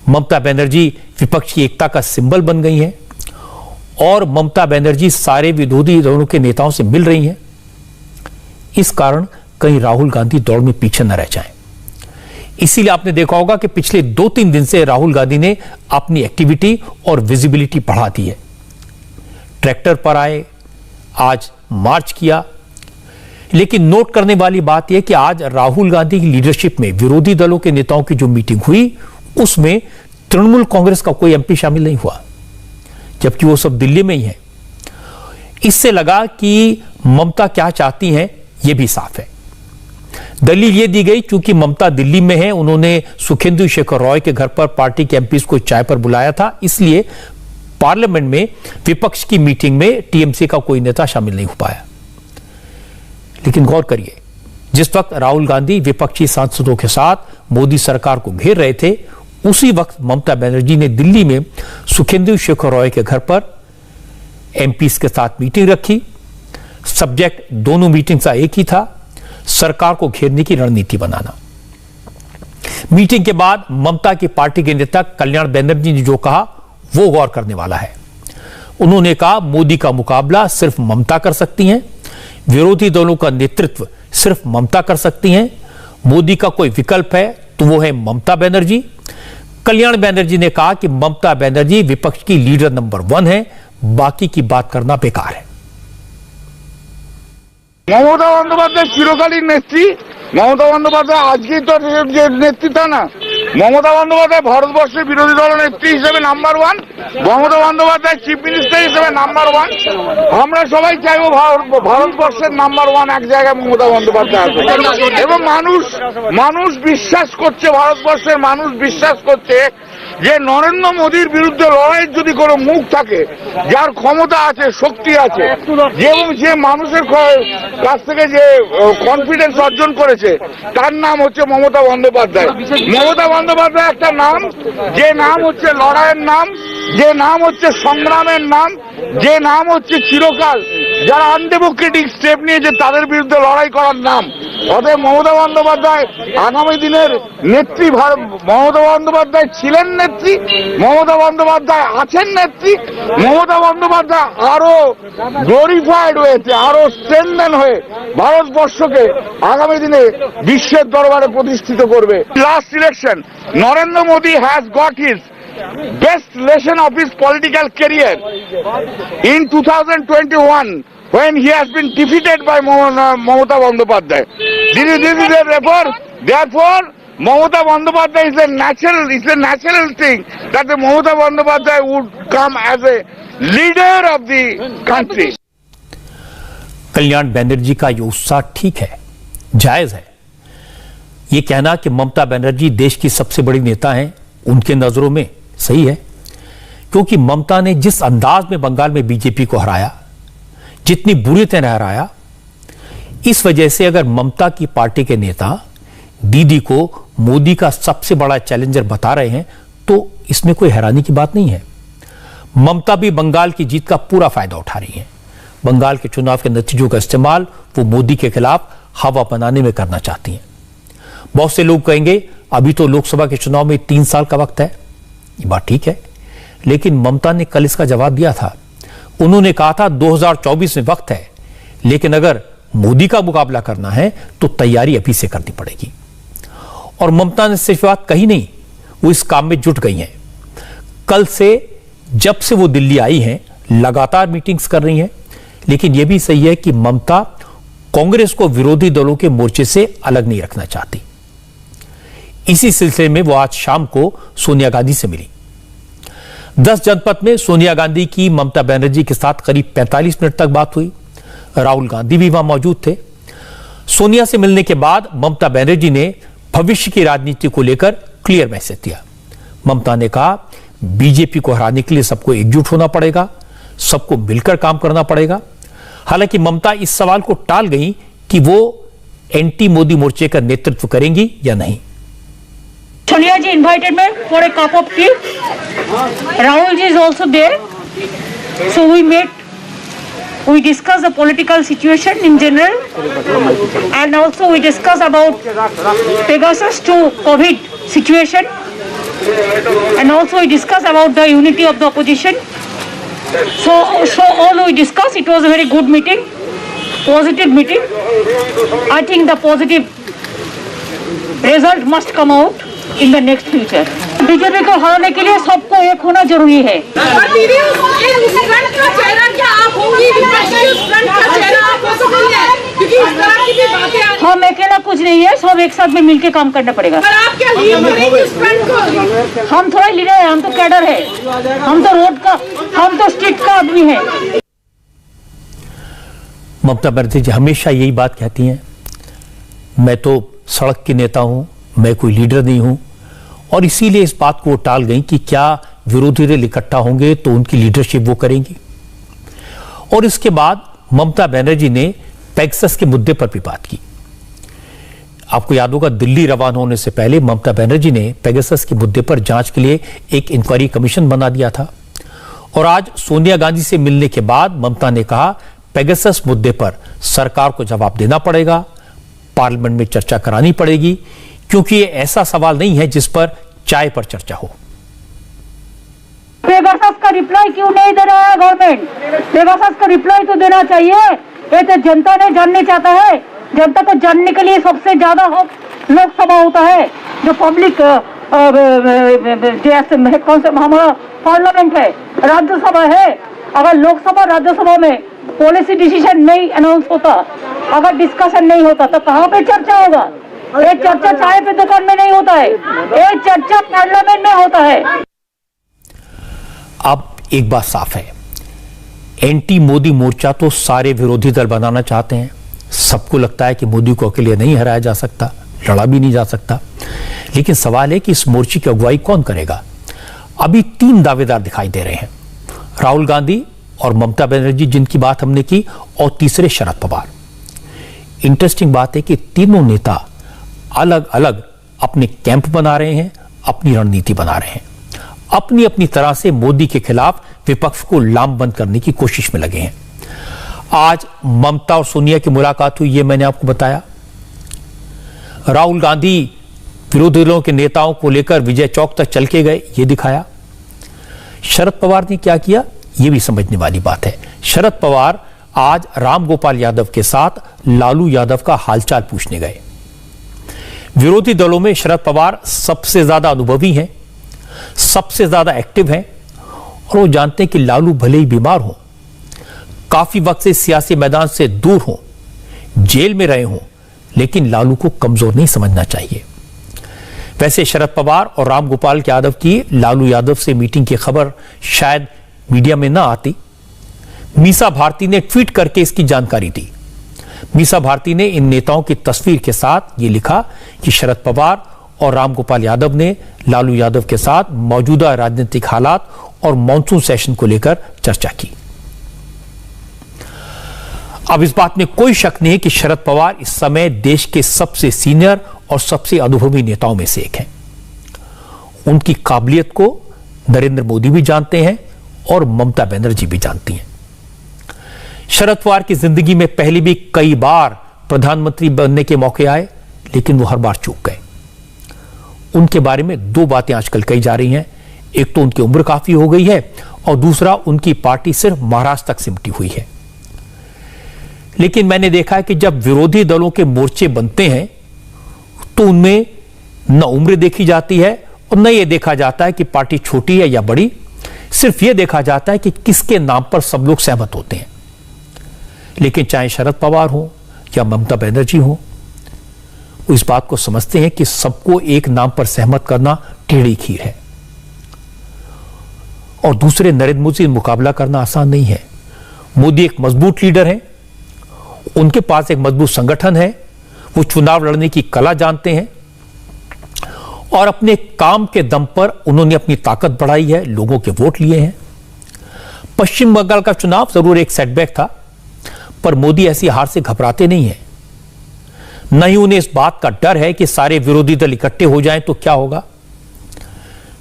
ममता बनर्जी विपक्ष की एकता का सिंबल बन गई है और ममता बनर्जी सारे विरोधी दलों के नेताओं से मिल रही हैं। इस कारण कहीं राहुल गांधी दौड़ में पीछे न रह जाएं। इसीलिए आपने देखा होगा कि पिछले 2-3 दिन से राहुल गांधी ने अपनी एक्टिविटी और विजिबिलिटी बढ़ा दी है। ट्रैक्टर पर आए, आज मार्च किया, लेकिन नोट करने वाली बात यह कि आज राहुल गांधी की लीडरशिप में विरोधी दलों के नेताओं की जो मीटिंग हुई उसमें तृणमूल कांग्रेस का कोई एमपी शामिल नहीं हुआ, जबकि वो सब दिल्ली में ही है। इससे लगा कि ममता क्या चाहती हैं यह भी साफ है। दलील ये दी गई क्योंकि ममता दिल्ली में है, उन्होंने सुखेंदु शेखर रॉय के घर पर पार्टी के एमपीज को चाय पर बुलाया था, इसलिए पार्लियामेंट में विपक्ष की मीटिंग में टीएमसी का कोई नेता शामिल नहीं हो पाया। लेकिन गौर करिए, जिस वक्त राहुल गांधी विपक्षी सांसदों के साथ मोदी सरकार को घेर रहे थे, उसी वक्त ममता बनर्जी ने दिल्ली में सुखेंदु शेखर रॉय के घर पर एमपीज के साथ मीटिंग रखी। सब्जेक्ट दोनों मीटिंग का एक ही था, सरकार को घेरने की रणनीति बनाना। मीटिंग के बाद ममता की पार्टी के नेता कल्याण बनर्जी ने जो कहा वो गौर करने वाला है। उन्होंने कहा मोदी का मुकाबला सिर्फ ममता कर सकती हैं, विरोधी दलों का नेतृत्व सिर्फ ममता कर सकती हैं, मोदी का कोई विकल्प है तो वो है ममता बनर्जी। कल्याण बनर्जी ने कहा कि ममता बनर्जी विपक्ष की लीडर नंबर 1 है, बाकी की बात करना बेकार है। মমতা বন্দ্যোপাধ্যায় চিরকালীন নেত্রী। মমতা বন্দ্যোপাধ্যায় আজকেই তো নেত্রী তা না। মমতা বন্দ্যোপাধ্যায় ভারতবর্ষের বিরোধী দল নেত্রী হিসেবে number 1, Mamata Bandyopadhyay chief minister হিসেবে নাম্বার 1। আমরা সবাই চাইবো ভারতবর্ষের নাম্বার 1 এক জায়গায় মমতা বন্দ্যোপাধ্যায় আছে। এবং মানুষ বিশ্বাস করছে, ভারতবর্ষের মানুষ বিশ্বাস করছে যে নরেন্দ্র মোদীর বিরুদ্ধে লড়াইয়ের যদি কোনো মুখ থাকে, যার ক্ষমতা আছে, শক্তি আছে, এবং যে মানুষের কাছ থেকে যে কনফিডেন্স অর্জন করেছে, তার নাম হচ্ছে মমতা বন্দ্যোপাধ্যায়। মমতা বন্দ্যোপাধ্যায় একটা নাম, যে নাম হচ্ছে লড়াইয়ের নাম, যে নাম হচ্ছে সংগ্রামের নাম, যে নাম হচ্ছে চিরকাল যারা আনডেমোক্রেটিক স্টেপ নিয়েছে তাদের বিরুদ্ধে লড়াই করার নাম। অতএব মমতা বন্দ্যোপাধ্যায় আগামী দিনের নেত্রী। মমতা বন্দ্যোপাধ্যায় ছিলেন নেত্রী, মমতা বন্দ্যোপাধ্যায় আছেন নেত্রী। মমতা বন্দ্যোপাধ্যায় আরো গ্লোরিফাইড হয়েছে, আরো স্ট্রেনথেন হয়ে ভারতবর্ষকে আগামী দিনে বিশ্বের দরবারে প্রতিষ্ঠিত করবে। Last election Narendra Modi has got his best lesson of his political career in 2021 when he has been defeated by Mamata Bandyopadhyay. Therefore, Mamata Bandyopadhyay is a natural thing that the Mamata Bandyopadhyay would come as a leader of the country. Kalyan Banerjee का ये उत्साह ठीक है, जायज है। ये कहना कि ममता बनर्जी देश की सबसे बड़ी नेता हैं, उनके नजरों में सही है, क्योंकि ममता ने जिस अंदाज में बंगाल में बीजेपी को हराया, जितनी बुरी तरह हराया, इस वजह से अगर ममता की पार्टी के नेता दीदी को मोदी का सबसे बड़ा चैलेंजर बता रहे हैं तो इसमें कोई हैरानी की बात नहीं है। ममता भी बंगाल की जीत का पूरा फायदा उठा रही है। बंगाल के चुनाव के नतीजों का इस्तेमाल वो मोदी के खिलाफ हवा बनाने में करना चाहती हैं। बहुत से लोग कहेंगे अभी तो लोकसभा के चुनाव में 3 साल का वक्त है। ये बात ठीक है, लेकिन ममता ने कल इसका जवाब दिया था। उन्होंने कहा था 2024 में वक्त है, लेकिन अगर मोदी का मुकाबला करना है तो तैयारी अभी से करनी पड़ेगी। और ममता ने सिर्फ बात कही नहीं, वो इस काम में जुट गई हैं। कल से जब से वो दिल्ली आई हैं लगातार मीटिंग्स कर रही हैं, लेकिन यह भी सही है कि ममता कांग्रेस को विरोधी दलों के मोर्चे से अलग नहीं रखना चाहती। इसी सिलसिले में वो आज शाम को सोनिया गांधी से मिली। 10 जनपद में सोनिया गांधी की ममता बनर्जी के साथ करीब 45 मिनट तक बात हुई। राहुल गांधी भी वहां मौजूद थे। सोनिया से मिलने के बाद ममता बनर्जी ने भविष्य की राजनीति को लेकर क्लियर मैसेज दिया। ममता ने कहा बीजेपी को हराने के लिए सबको एकजुट होना पड़ेगा, सबको मिलकर काम करना पड़ेगा। हालांकि ममता इस सवाल को टाल गई कि वो एंटी मोदी मोर्चे का नेतृत्व करेंगी या नहीं। Sonia ji invited me for a cup of tea. Rahul ji is also there. So we met. We discussed the political situation in general, and also we discussed about Pegasus to COVID situation, and also we discussed about the unity of the opposition. So all we discussed. It was a very good meeting, positive meeting. I think the positive result must come out in the next future. BJP को हराने के लिए सबको एक होना जरूरी है। हम अकेला कुछ नहीं है, सब एक साथ में मिलके काम करना पड़ेगा। हम थोड़ा लीडर है, हम तो कैडर है, हम तो रोड का, हम तो स्ट्रीट का आदमी है। ममता बनर्जी जी हमेशा यही बात कहती हैं, मैं तो सड़क की नेता हूं, मैं कोई लीडर नहीं हूं, और इसीलिए इस बात को टाल गई कि क्या विरोधी दल इकट्ठा होंगे तो उनकी लीडरशिप वो करेंगी। और इसके बाद ममता बनर्जी ने पेगासस के मुद्दे पर भी बात की। आपको याद होगा, दिल्ली रवाना होने से पहले ममता बनर्जी ने पेगासस के मुद्दे पर जांच के लिए एक इंक्वायरी कमीशन बना दिया था। और आज सोनिया गांधी से मिलने के बाद ममता ने कहा पेगासस मुद्दे पर सरकार को जवाब देना पड़ेगा, पार्लियामेंट में चर्चा करानी पड़ेगी, क्योंकि ये ऐसा सवाल नहीं है जिस पर चाय पर चर्चा हो। पेगासस का रिप्लाई क्यों नहीं दे रहा है गवर्नमेंट? पेगासस का रिप्लाई तो देना चाहिए। ये तो जनता ने जानना चाहता है। जनता को जानने के लिए सबसे ज्यादा लोकसभा होता है, जो पब्लिक कौन सा हमारा पार्लियामेंट है, राज्यसभा है। अगर लोकसभा राज्यसभा में पॉलिसी डिसीजन नहीं अनाउंस होता, अगर डिस्कशन नहीं होता, तो कहाँ पे चर्चा होगा? ये चर्चा चाय पे दुकान में नहीं होता है, ये चर्चा पार्लियामेंट में होता है। अब एक बात साफ है, एंटी मोदी मोर्चा तो सारे विरोधी दल बनाना चाहते हैं। सबको लगता है कि मोदी को अकेले नहीं हराया जा सकता, लड़ा भी नहीं जा सकता। लेकिन सवाल है कि इस मोर्चे की अगुवाई कौन करेगा? अभी 3 दावेदार दिखाई दे रहे हैं, राहुल गांधी और ममता बनर्जी जिनकी बात हमने की, और तीसरे शरद पवार। इंटरेस्टिंग बात है कि तीनों नेता अलग अलग अपने कैंप बना रहे हैं, अपनी रणनीति बना रहे हैं, अपनी अपनी तरह से मोदी के खिलाफ विपक्ष को लामबंद करने की कोशिश में लगे हैं। आज ममता और सोनिया की मुलाकात हुई, ये मैंने आपको बताया। राहुल गांधी विरोधी दलों के नेताओं को लेकर विजय चौक तक चल के गए, ये दिखाया। शरद पवार ने क्या किया, ये भी समझने वाली बात है। शरद पवार आज राम गोपाल यादव के साथ लालू यादव का हालचाल पूछने गए। विरोधी दलों में शरद पवार सबसे ज्यादा अनुभवी हैं, सबसे ज्यादा एक्टिव हैं, और वो जानते हैं कि लालू भले ही बीमार हों, काफी वक्त से सियासी मैदान से दूर हों, जेल में रहे हों, लेकिन लालू को कमजोर नहीं समझना चाहिए। वैसे शरद पवार और राम गोपाल यादव की लालू यादव से मीटिंग की खबर शायद मीडिया में ना आती। मीसा भारती ने ट्वीट करके इसकी जानकारी दी। मीसा भारती ने इन नेताओं की तस्वीर के साथ ये लिखा कि शरद पवार और राम गोपाल यादव ने लालू यादव के साथ मौजूदा राजनीतिक हालात और मॉनसून सेशन को लेकर चर्चा की। अब इस बात में कोई शक नहीं है कि शरद पवार इस समय देश के सबसे सीनियर और सबसे अनुभवी नेताओं में से एक हैं। उनकी काबिलियत को नरेंद्र मोदी भी जानते हैं और ममता बनर्जी भी जानती हैं। शरद पवार की जिंदगी में पहले भी कई बार प्रधानमंत्री बनने के मौके आए, लेकिन वो हर बार चूक गए। उनके बारे में 2 बातें आजकल कही जा रही हैं। एक तो उनकी उम्र काफी हो गई है, और दूसरा उनकी पार्टी सिर्फ महाराष्ट्र तक सिमटी हुई है। लेकिन मैंने देखा है कि जब विरोधी दलों के मोर्चे बनते हैं तो उनमें न उम्र देखी जाती है और न यह देखा जाता है कि पार्टी छोटी है या बड़ी। सिर्फ यह देखा जाता है कि किसके नाम पर सब लोग सहमत होते हैं। लेकिन चाहे शरद पवार हो या ममता बनर्जी हो, वो इस बात को समझते हैं कि सबको एक नाम पर सहमत करना टेढ़ी खीर है, और दूसरे नरेंद्र मोदी से मुकाबला करना आसान नहीं है। मोदी एक मजबूत लीडर है, उनके पास एक मजबूत संगठन है, वो चुनाव लड़ने की कला जानते हैं, और अपने काम के दम पर उन्होंने अपनी ताकत बढ़ाई है, लोगों के वोट लिए हैं। पश्चिम बंगाल का चुनाव जरूर एक सेटबैक था, पर मोदी ऐसी हार से घबराते नहीं हैं। न ही उन्हें इस बात का डर है कि सारे विरोधी दल इकट्ठे हो जाएं तो क्या होगा।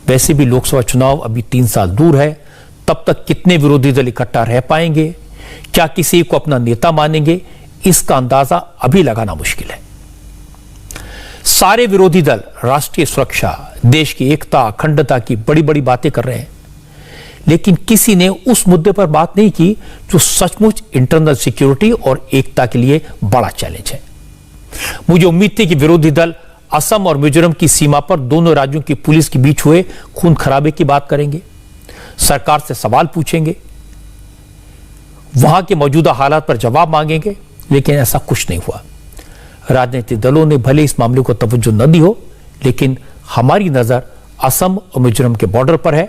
वैसे भी लोकसभा चुनाव अभी 3 साल दूर है, तब तक कितने विरोधी दल इकट्ठा रह पाएंगे, क्या किसी को अपना नेता मानेंगे, इसका अंदाजा अभी लगाना मुश्किल है। सारे विरोधी दल राष्ट्रीय सुरक्षा, देश की एकता, अखंडता की बड़ी बड़ी बातें कर रहे हैं, लेकिन किसी ने उस मुद्दे पर बात नहीं की जो सचमुच इंटरनल सिक्योरिटी और एकता के लिए बड़ा चैलेंज है। मुझे उम्मीद थी कि विरोधी दल असम और मिजोरम की सीमा पर दोनों राज्यों की पुलिस के बीच हुए खून खराबे की बात करेंगे, सरकार से सवाल पूछेंगे, वहां के मौजूदा हालात पर जवाब मांगेंगे, लेकिन ऐसा कुछ नहीं हुआ। राजनीतिक दलों ने भले इस मामले को तवज्जो न दी हो, लेकिन हमारी नजर असम और मिजोरम के बॉर्डर पर है।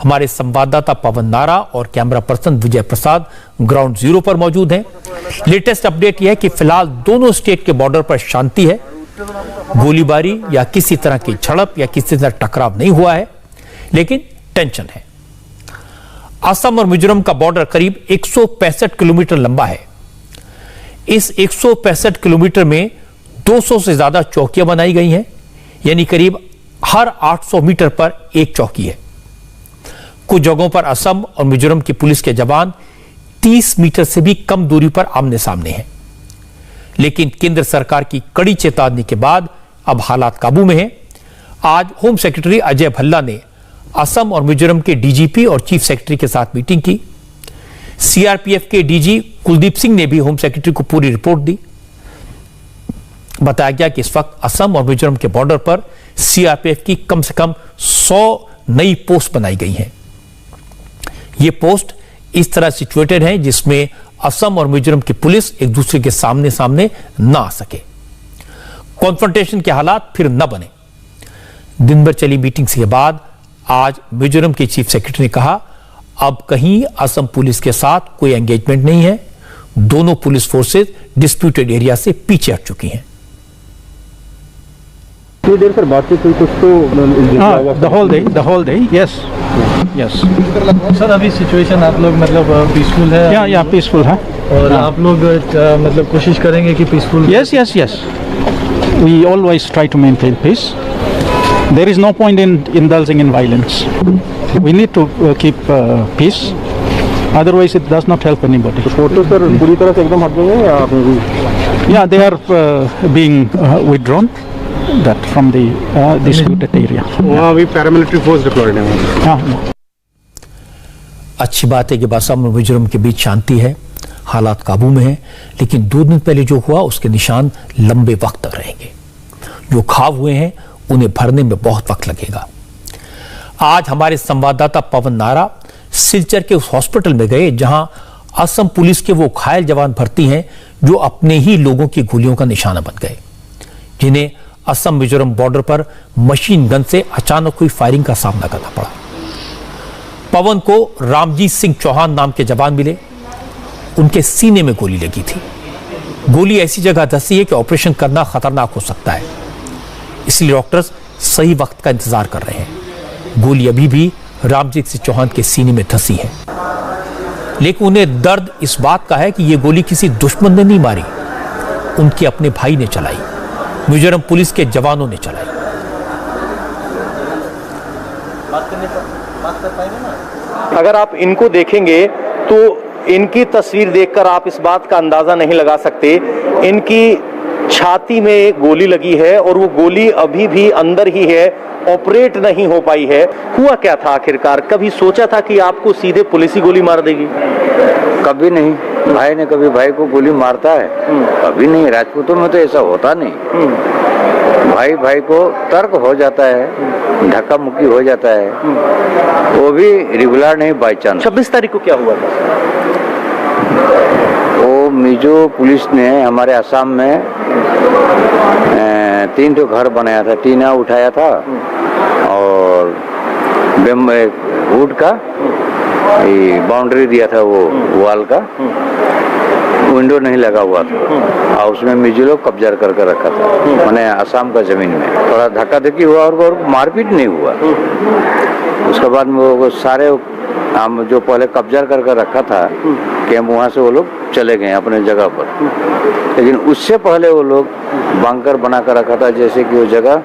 हमारे संवाददाता पवन नारा और कैमरा पर्सन विजय प्रसाद ग्राउंड जीरो पर मौजूद हैं। लेटेस्ट अपडेट यह है कि फिलहाल दोनों स्टेट के बॉर्डर पर शांति है। गोलीबारी या किसी तरह की झड़प या किसी तरह टकराव नहीं हुआ है, लेकिन टेंशन है। असम और मिजोरम का बॉर्डर करीब 165 किलोमीटर लंबा है। इस 165 किलोमीटर में 200 से ज्यादा चौकियां बनाई गई हैं, यानी करीब हर 800 मीटर पर एक चौकी है। कुछ जगहों पर असम और मिजोरम की पुलिस के जवान 30 मीटर से भी कम दूरी पर आमने सामने हैं, लेकिन केंद्र सरकार की कड़ी चेतावनी के बाद अब हालात काबू में हैं। आज होम सेक्रेटरी अजय भल्ला ने असम और मिजोरम के डीजीपी और चीफ सेक्रेटरी के साथ मीटिंग की। सीआरपीएफ के डीजी कुलदीप सिंह ने भी होम सेक्रेटरी को पूरी रिपोर्ट दी। बताया गया कि इस वक्त असम और मिजोरम के बॉर्डर पर सीआरपीएफ की कम से कम 100 नई पोस्ट बनाई गई हैं। ये पोस्ट इस तरह सिचुएटेड हैं जिसमें असम और मिजोरम की पुलिस एक दूसरे के सामने सामने ना आ सके, कॉन्फ्रंटेशन के हालात फिर न बने। दिन भर चली मीटिंग के बाद आज मिजोरम के चीफ सेक्रेटरी ने कहा, अब कहीं असम पुलिस के साथ कोई एंगेजमेंट नहीं है। दोनों पुलिस फोर्सेस डिस्प्यूटेड एरिया से पीछे हट चुकी हैं। देर सर बातचीत हुई कुछ तो the whole day yes sir अभी सिचुएशन आप लोग मतलब पीसफुल है या पीसफुल है और आप लोग मतलब कोशिश करेंगे कि peaceful yes we always try to maintain peace there is no point in indulging in violence we need to keep peace otherwise it does not help anybody photo sir पूरी तरह से एकदम हट गए या they are being withdrawn that from the disputed area. वहाँ भी paramilitary force diploid है। हाँ। अच्छी बात है कि असम और मिजोरम के बीच शांति है, हालात काबू में है, लेकिन 2 दिन पहले जो हुआ उसके निशान लंबे वक्त तक रहेंगे। जो घाव हुए हैं उन्हें भरने में बहुत वक्त लगेगा। आज हमारे संवाददाता पवन नारा सिलचर के उस हॉस्पिटल में गए जहां असम पुलिस के वो घायल जवान भर्ती हैं जो अपने ही लोगों की गोलियों का निशाना बन गए, जिन्हें असम मिजोरम बॉर्डर पर मशीन गन से अचानक हुई फायरिंग का सामना करना पड़ा। पवन को रामजीत सिंह चौहान नाम के जवान मिले, उनके सीने में गोली लगी थी। गोली ऐसी जगह धंसी है कि ऑपरेशन करना खतरनाक हो सकता है, इसलिए डॉक्टर्स सही वक्त का इंतजार कर रहे हैं। गोली अभी भी रामजीत सिंह चौहान के सीने में धंसी है, लेकिन उन्हें दर्द इस बात का है कि यह गोली किसी दुश्मन ने नहीं मारी, उनके अपने भाई ने चलाई, मिजोरम पुलिस के जवानों ने चलाई। अगर आप इनको देखेंगे तो इनकी तस्वीर देखकर आप इस बात का अंदाजा नहीं लगा सकते। इनकी छाती में गोली लगी है और वो गोली अभी भी अंदर ही है, ऑपरेट नहीं हो पाई है। हुआ क्या था आखिरकार? कभी सोचा था कि आपको सीधे पुलिस ही गोली मार देगी? कभी नहीं। भाई ने कभी भाई को गोली मारता है? कभी नहीं। राजपूतों में तो ऐसा होता नहीं। भाई भाई को तर्क हो जाता है, धक्का मुक्की हो जाता है, वो भी रेगुलर नहीं, बाई चांस। 26 तारीख को क्या हुआ था? वो मिजो पुलिस ने हमारे असम में 3 तो घर बनाया था, टीना उठाया था और वुड का बाउंड्री दिया था, वो वॉल का विंडो नहीं लगा हुआ था और उसमें मिजो लोग कब्जा करके रखा था, मैंने असम का जमीन में। थोड़ा धक्का धक्की हुआ और मारपीट नहीं हुआ। उसके बाद में वो सारे हम जो पहले कब्जा करके रखा था कैंप, वहाँ से वो लोग चले गए अपने जगह पर। लेकिन उससे पहले वो लोग बंकर बना कर रखा था, जैसे कि वो जगह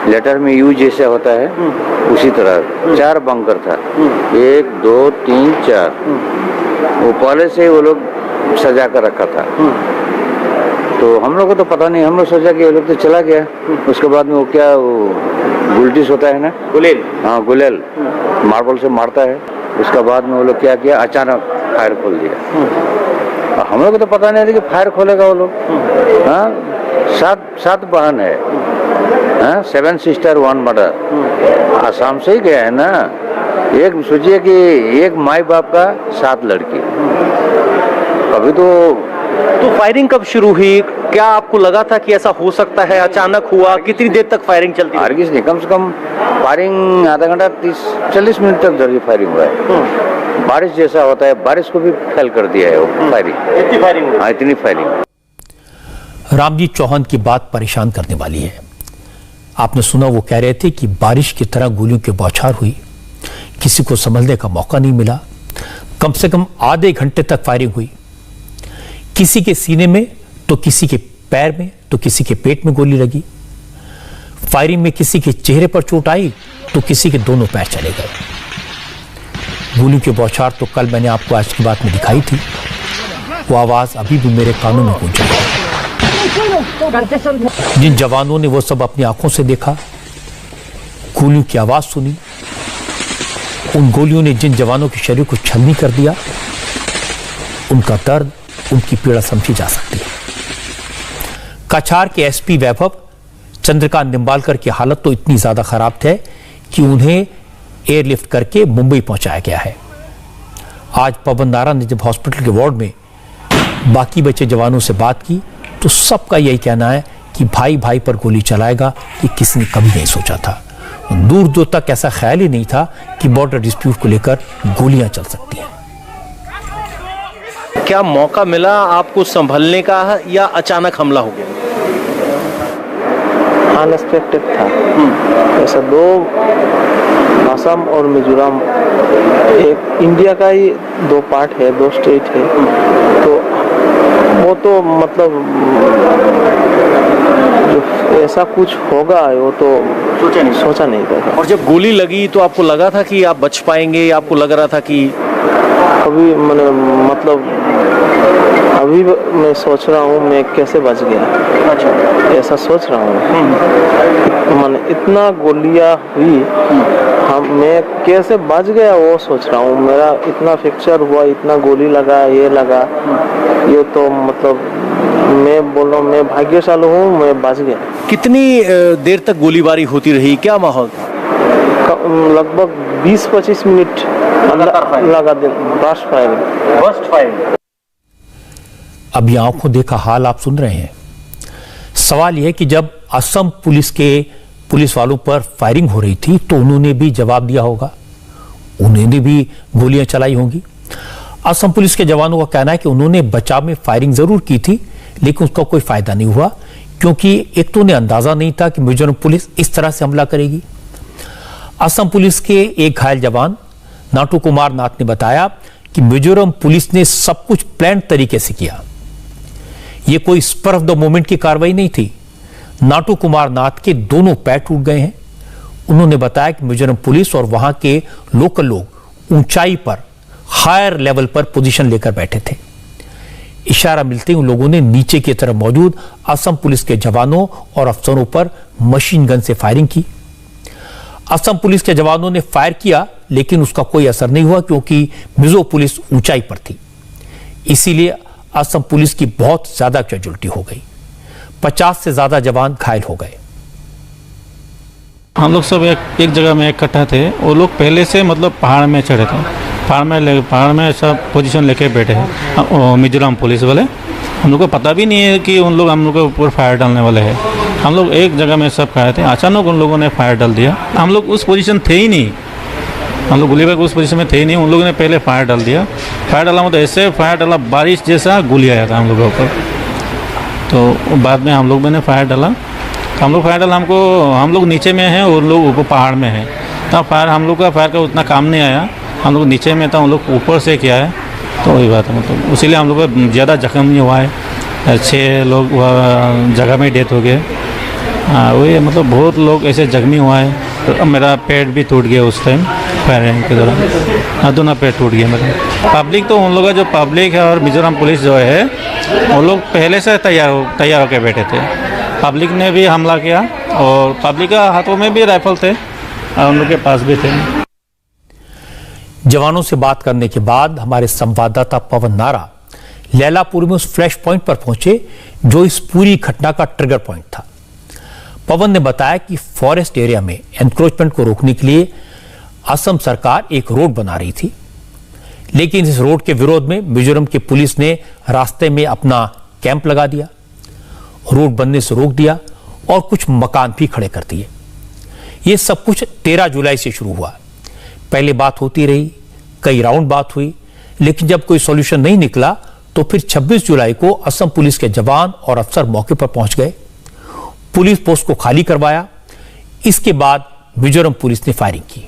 लेटर में यू जैसे होता है उसी तरह 4 बंकर था, 1 2 3 4। वो पहले से वो लोग सजा कर रखा था। तो हम लोग को तो पता नहीं, हम लोग सोचा कि वो लोग तो चला गया। उसके बाद में वो क्या गुलटिस होता है ना, गुलेल, हाँ गुलेल, मार्बल से मारता है। उसके बाद में वो लोग क्या किया, अचानक फायर खोल दिया। हम लोग को तो पता नहीं था कि फायर खोलेगा वो लोग। हाँ 7 बहन है, हाँ 7 सिस्टर 1 मदर। आसाम से ही गया है ना। एक सोचिए कि एक माई बाप का 7 लड़की। कभी तो फायरिंग कब शुरू हुई? क्या आपको लगा था कि ऐसा हो सकता है? अचानक हुआ? कितनी देर तक फायरिंग चलती? हरगिज नहीं, कम से कम फायरिंग आधा घंटा 30-40 मिनट तक जल्दी फायरिंग हुआ है। बारिश जैसा होता है, बारिश को भी फेल कर दिया है वो फायरिंग। इतनी फायरिंग? हाँ इतनी फायरिंग। रामजी चौहान की बात परेशान करने वाली है। आपने सुना, वो कह रहे थे कि बारिश की तरह गोलियों की बौछार हुई, किसी को संभलने का मौका नहीं मिला। कम से कम आधे घंटे तक फायरिंग हुई, किसी के सीने में तो किसी के पैर में तो किसी के पेट में गोली लगी। फायरिंग में किसी के चेहरे पर चोट आई तो किसी के दोनों पैर चले गए। गोली की बौछार तो कल मैंने आपको आज की बात में दिखाई थी, वो आवाज अभी भी मेरे कानों में गूंज रही है। जिन जवानों ने वो सब अपनी आंखों से देखा, गोलियों की आवाज सुनी, उन गोलियों ने जिन जवानों के शरीर को छलनी कर दिया, उनका दर्द, उनकी पीड़ा समझी जा सकती है। कछार के एसपी वैभव चंद्रकांत निंबालकर की हालत तो इतनी ज्यादा खराब है कि उन्हें एयरलिफ्ट करके मुंबई पहुंचाया गया है। आज पवन नारा ने जब हॉस्पिटल के वार्ड में बाकी बचे जवानों से बात की तो सबका यही कहना है कि भाई भाई पर गोली चलाएगा, ये किसी ने कभी नहीं सोचा था। दूर दूर तक ऐसा ख्याल ही नहीं था कि बॉर्डर डिस्प्यूट को लेकर गोलियां चल सकती हैं। क्या मौका मिला आपको संभलने का या अचानक हमला हो गया? अनएक्सपेक्टेड था। ऐसा दो असम और मिजोरम, एक इंडिया का ही दो पार्ट है, दो स्टेट है, तो वो तो मतलब जो ऐसा कुछ होगा वो तो सोचा नहीं था। और जब गोली लगी तो आपको लगा था कि आप बच पाएंगे? आपको लग रहा था कि अभी मैंने मतलब अभी मैं सोच रहा हूँ मैं कैसे बच गया। अच्छा, ऐसा सोच रहा हूँ। मैंने इतना गोलियां हुई, मैं कैसे बच गया वो सोच रहा हूँ। मेरा इतना फ्रैक्चर हुआ, इतना गोली लगा, ये लगा, ये तो मतलब मैं बोल रहा हूँ मैं भाग्यशाली हूँ, मैं बच गया। कितनी देर तक गोलीबारी होती रही? क्या माहौल था? लगभग 20-25 मिनट लगा दिन। Burst firing. अब ये आंखों देखा हाल आप सुन रहे हैं। सवाल यह है कि जब असम पुलिस वालों पर फायरिंग हो रही थी तो उन्होंने भी जवाब दिया होगा, उन्होंने भी गोलियां चलाई होंगी। असम पुलिस के जवानों का कहना है कि उन्होंने बचाव में फायरिंग जरूर की थी, लेकिन उसका कोई फायदा नहीं हुआ, क्योंकि एक तो उन्हें अंदाजा नहीं था कि मिजोरम पुलिस इस तरह से हमला करेगी। असम पुलिस के एक घायल जवान नाटू कुमार नाथ ने बताया कि मिजोरम पुलिस ने सब कुछ प्लान तरीके से किया, ये कोई स्पर ऑफ द मोमेंट की कार्रवाई नहीं थी। नाटू कुमार नाथ के दोनों पैर टूट गए हैं। उन्होंने बताया कि मिजोरम पुलिस और वहां के लोकल लोग ऊंचाई पर, हायर लेवल पर पोजीशन लेकर बैठे थे। इशारा मिलते ही उन लोगों ने नीचे की तरफ मौजूद असम पुलिस के जवानों और अफसरों पर मशीन गन से फायरिंग की। असम पुलिस के जवानों ने फायर किया, लेकिन उसका कोई असर नहीं हुआ, क्योंकि मिजो पुलिस ऊंचाई पर थी। इसीलिए असम पुलिस की बहुत ज्यादा कैजुअल्टी हो गई, 50 से ज्यादा जवान घायल हो गए। हम लोग सब एक जगह में इकट्ठा थे। वो लोग पहले से मतलब पहाड़ में चढ़े थे, पहाड़ में सब पोजीशन लेके बैठे हैं मिजोरम पुलिस वाले। हम लोग को पता भी नहीं है कि उन लोग हम लोग के ऊपर फायर डालने वाले हैं। हम लोग एक जगह में सब खड़े थे, अचानक उन लोगों ने फायर डाल दिया। हम लोग उस पोजीशन थे ही नहीं, हम लोग गोलीबार उस पोजीशन में थे ही नहीं। उन लोगों ने पहले फायर डाल दिया। फायर डाला मतलब ऐसे फायर डाला, बारिश जैसा गोली आया था हम लोग के ऊपर। तो बाद में हम लोग मैंने फायर डाला, हम लोग नीचे में हैं और लोग ऊपर पहाड़ में हैं। तब हम लोग का फायर का उतना काम नहीं आया, हम लोग नीचे में था, हम लोग ऊपर से किया है। तो वही बात है, मतलब इसीलिए हम लोग का ज़्यादा जख्म नहीं हुआ है। 6 लोग जगह में डेथ हो गए। वही मतलब बहुत लोग ऐसे जख्मी हुआ है। तो मेरा पेट भी टूट गया उस टाइम फायरिंग के दौरान, दोनों पेट टूट गया मेरा। पब्लिक तो उन लोगों का जो पब्लिक है और मिजोरम पुलिस जो है वो लोग पहले से तैयार होकर बैठे थे। पब्लिक ने भी हमला किया और पब्लिक का हाथों में भी राइफल थे और उन लोग के पास भी थे। जवानों से बात करने के बाद हमारे संवाददाता पवन नारा लैलापुर में उस फ्लैश पॉइंट पर पहुंचे जो इस पूरी घटना का ट्रिगर पॉइंट था। पवन ने बताया कि फॉरेस्ट एरिया में एनक्रोचमेंट को रोकने के लिए असम सरकार एक रोड बना रही थी, लेकिन इस रोड के विरोध में मिजोरम की पुलिस ने रास्ते में अपना कैंप लगा दिया, रोड बनने से रोक दिया और कुछ मकान भी खड़े कर दिए। यह सब कुछ 13 जुलाई से शुरू हुआ। पहले बात होती रही, कई राउंड बात हुई, लेकिन जब कोई सॉल्यूशन नहीं निकला तो फिर 26 जुलाई को असम पुलिस के जवान और अफसर मौके पर पहुंच गए। पुलिस पोस्ट को खाली करवाया। इसके बाद मिजोरम पुलिस ने फायरिंग की।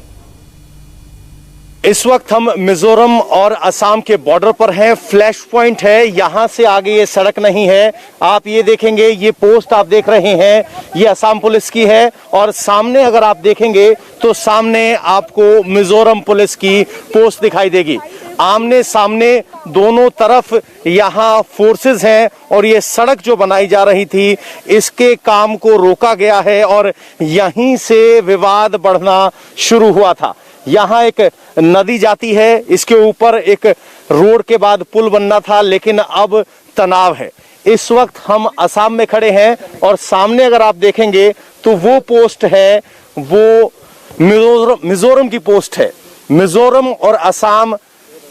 इस वक्त हम मिजोरम और असम के बॉर्डर पर हैं। फ्लैश पॉइंट है, यहां से आगे ये सड़क नहीं है। आप ये देखेंगे, ये पोस्ट आप देख रहे हैं, ये असम पुलिस की है और सामने अगर आप देखेंगे तो सामने आपको मिजोरम पुलिस की पोस्ट दिखाई देगी। आमने सामने दोनों तरफ यहाँ फोर्सेस हैं और ये सड़क जो बनाई जा रही थी इसके काम को रोका गया है और यहीं से विवाद बढ़ना शुरू हुआ था। यहाँ एक नदी जाती है, इसके ऊपर एक रोड के बाद पुल बनना था, लेकिन अब तनाव है। इस वक्त हम असम में खड़े हैं और सामने अगर आप देखेंगे तो वो पोस्ट है, वो मिजोरम की पोस्ट है। मिजोरम और असम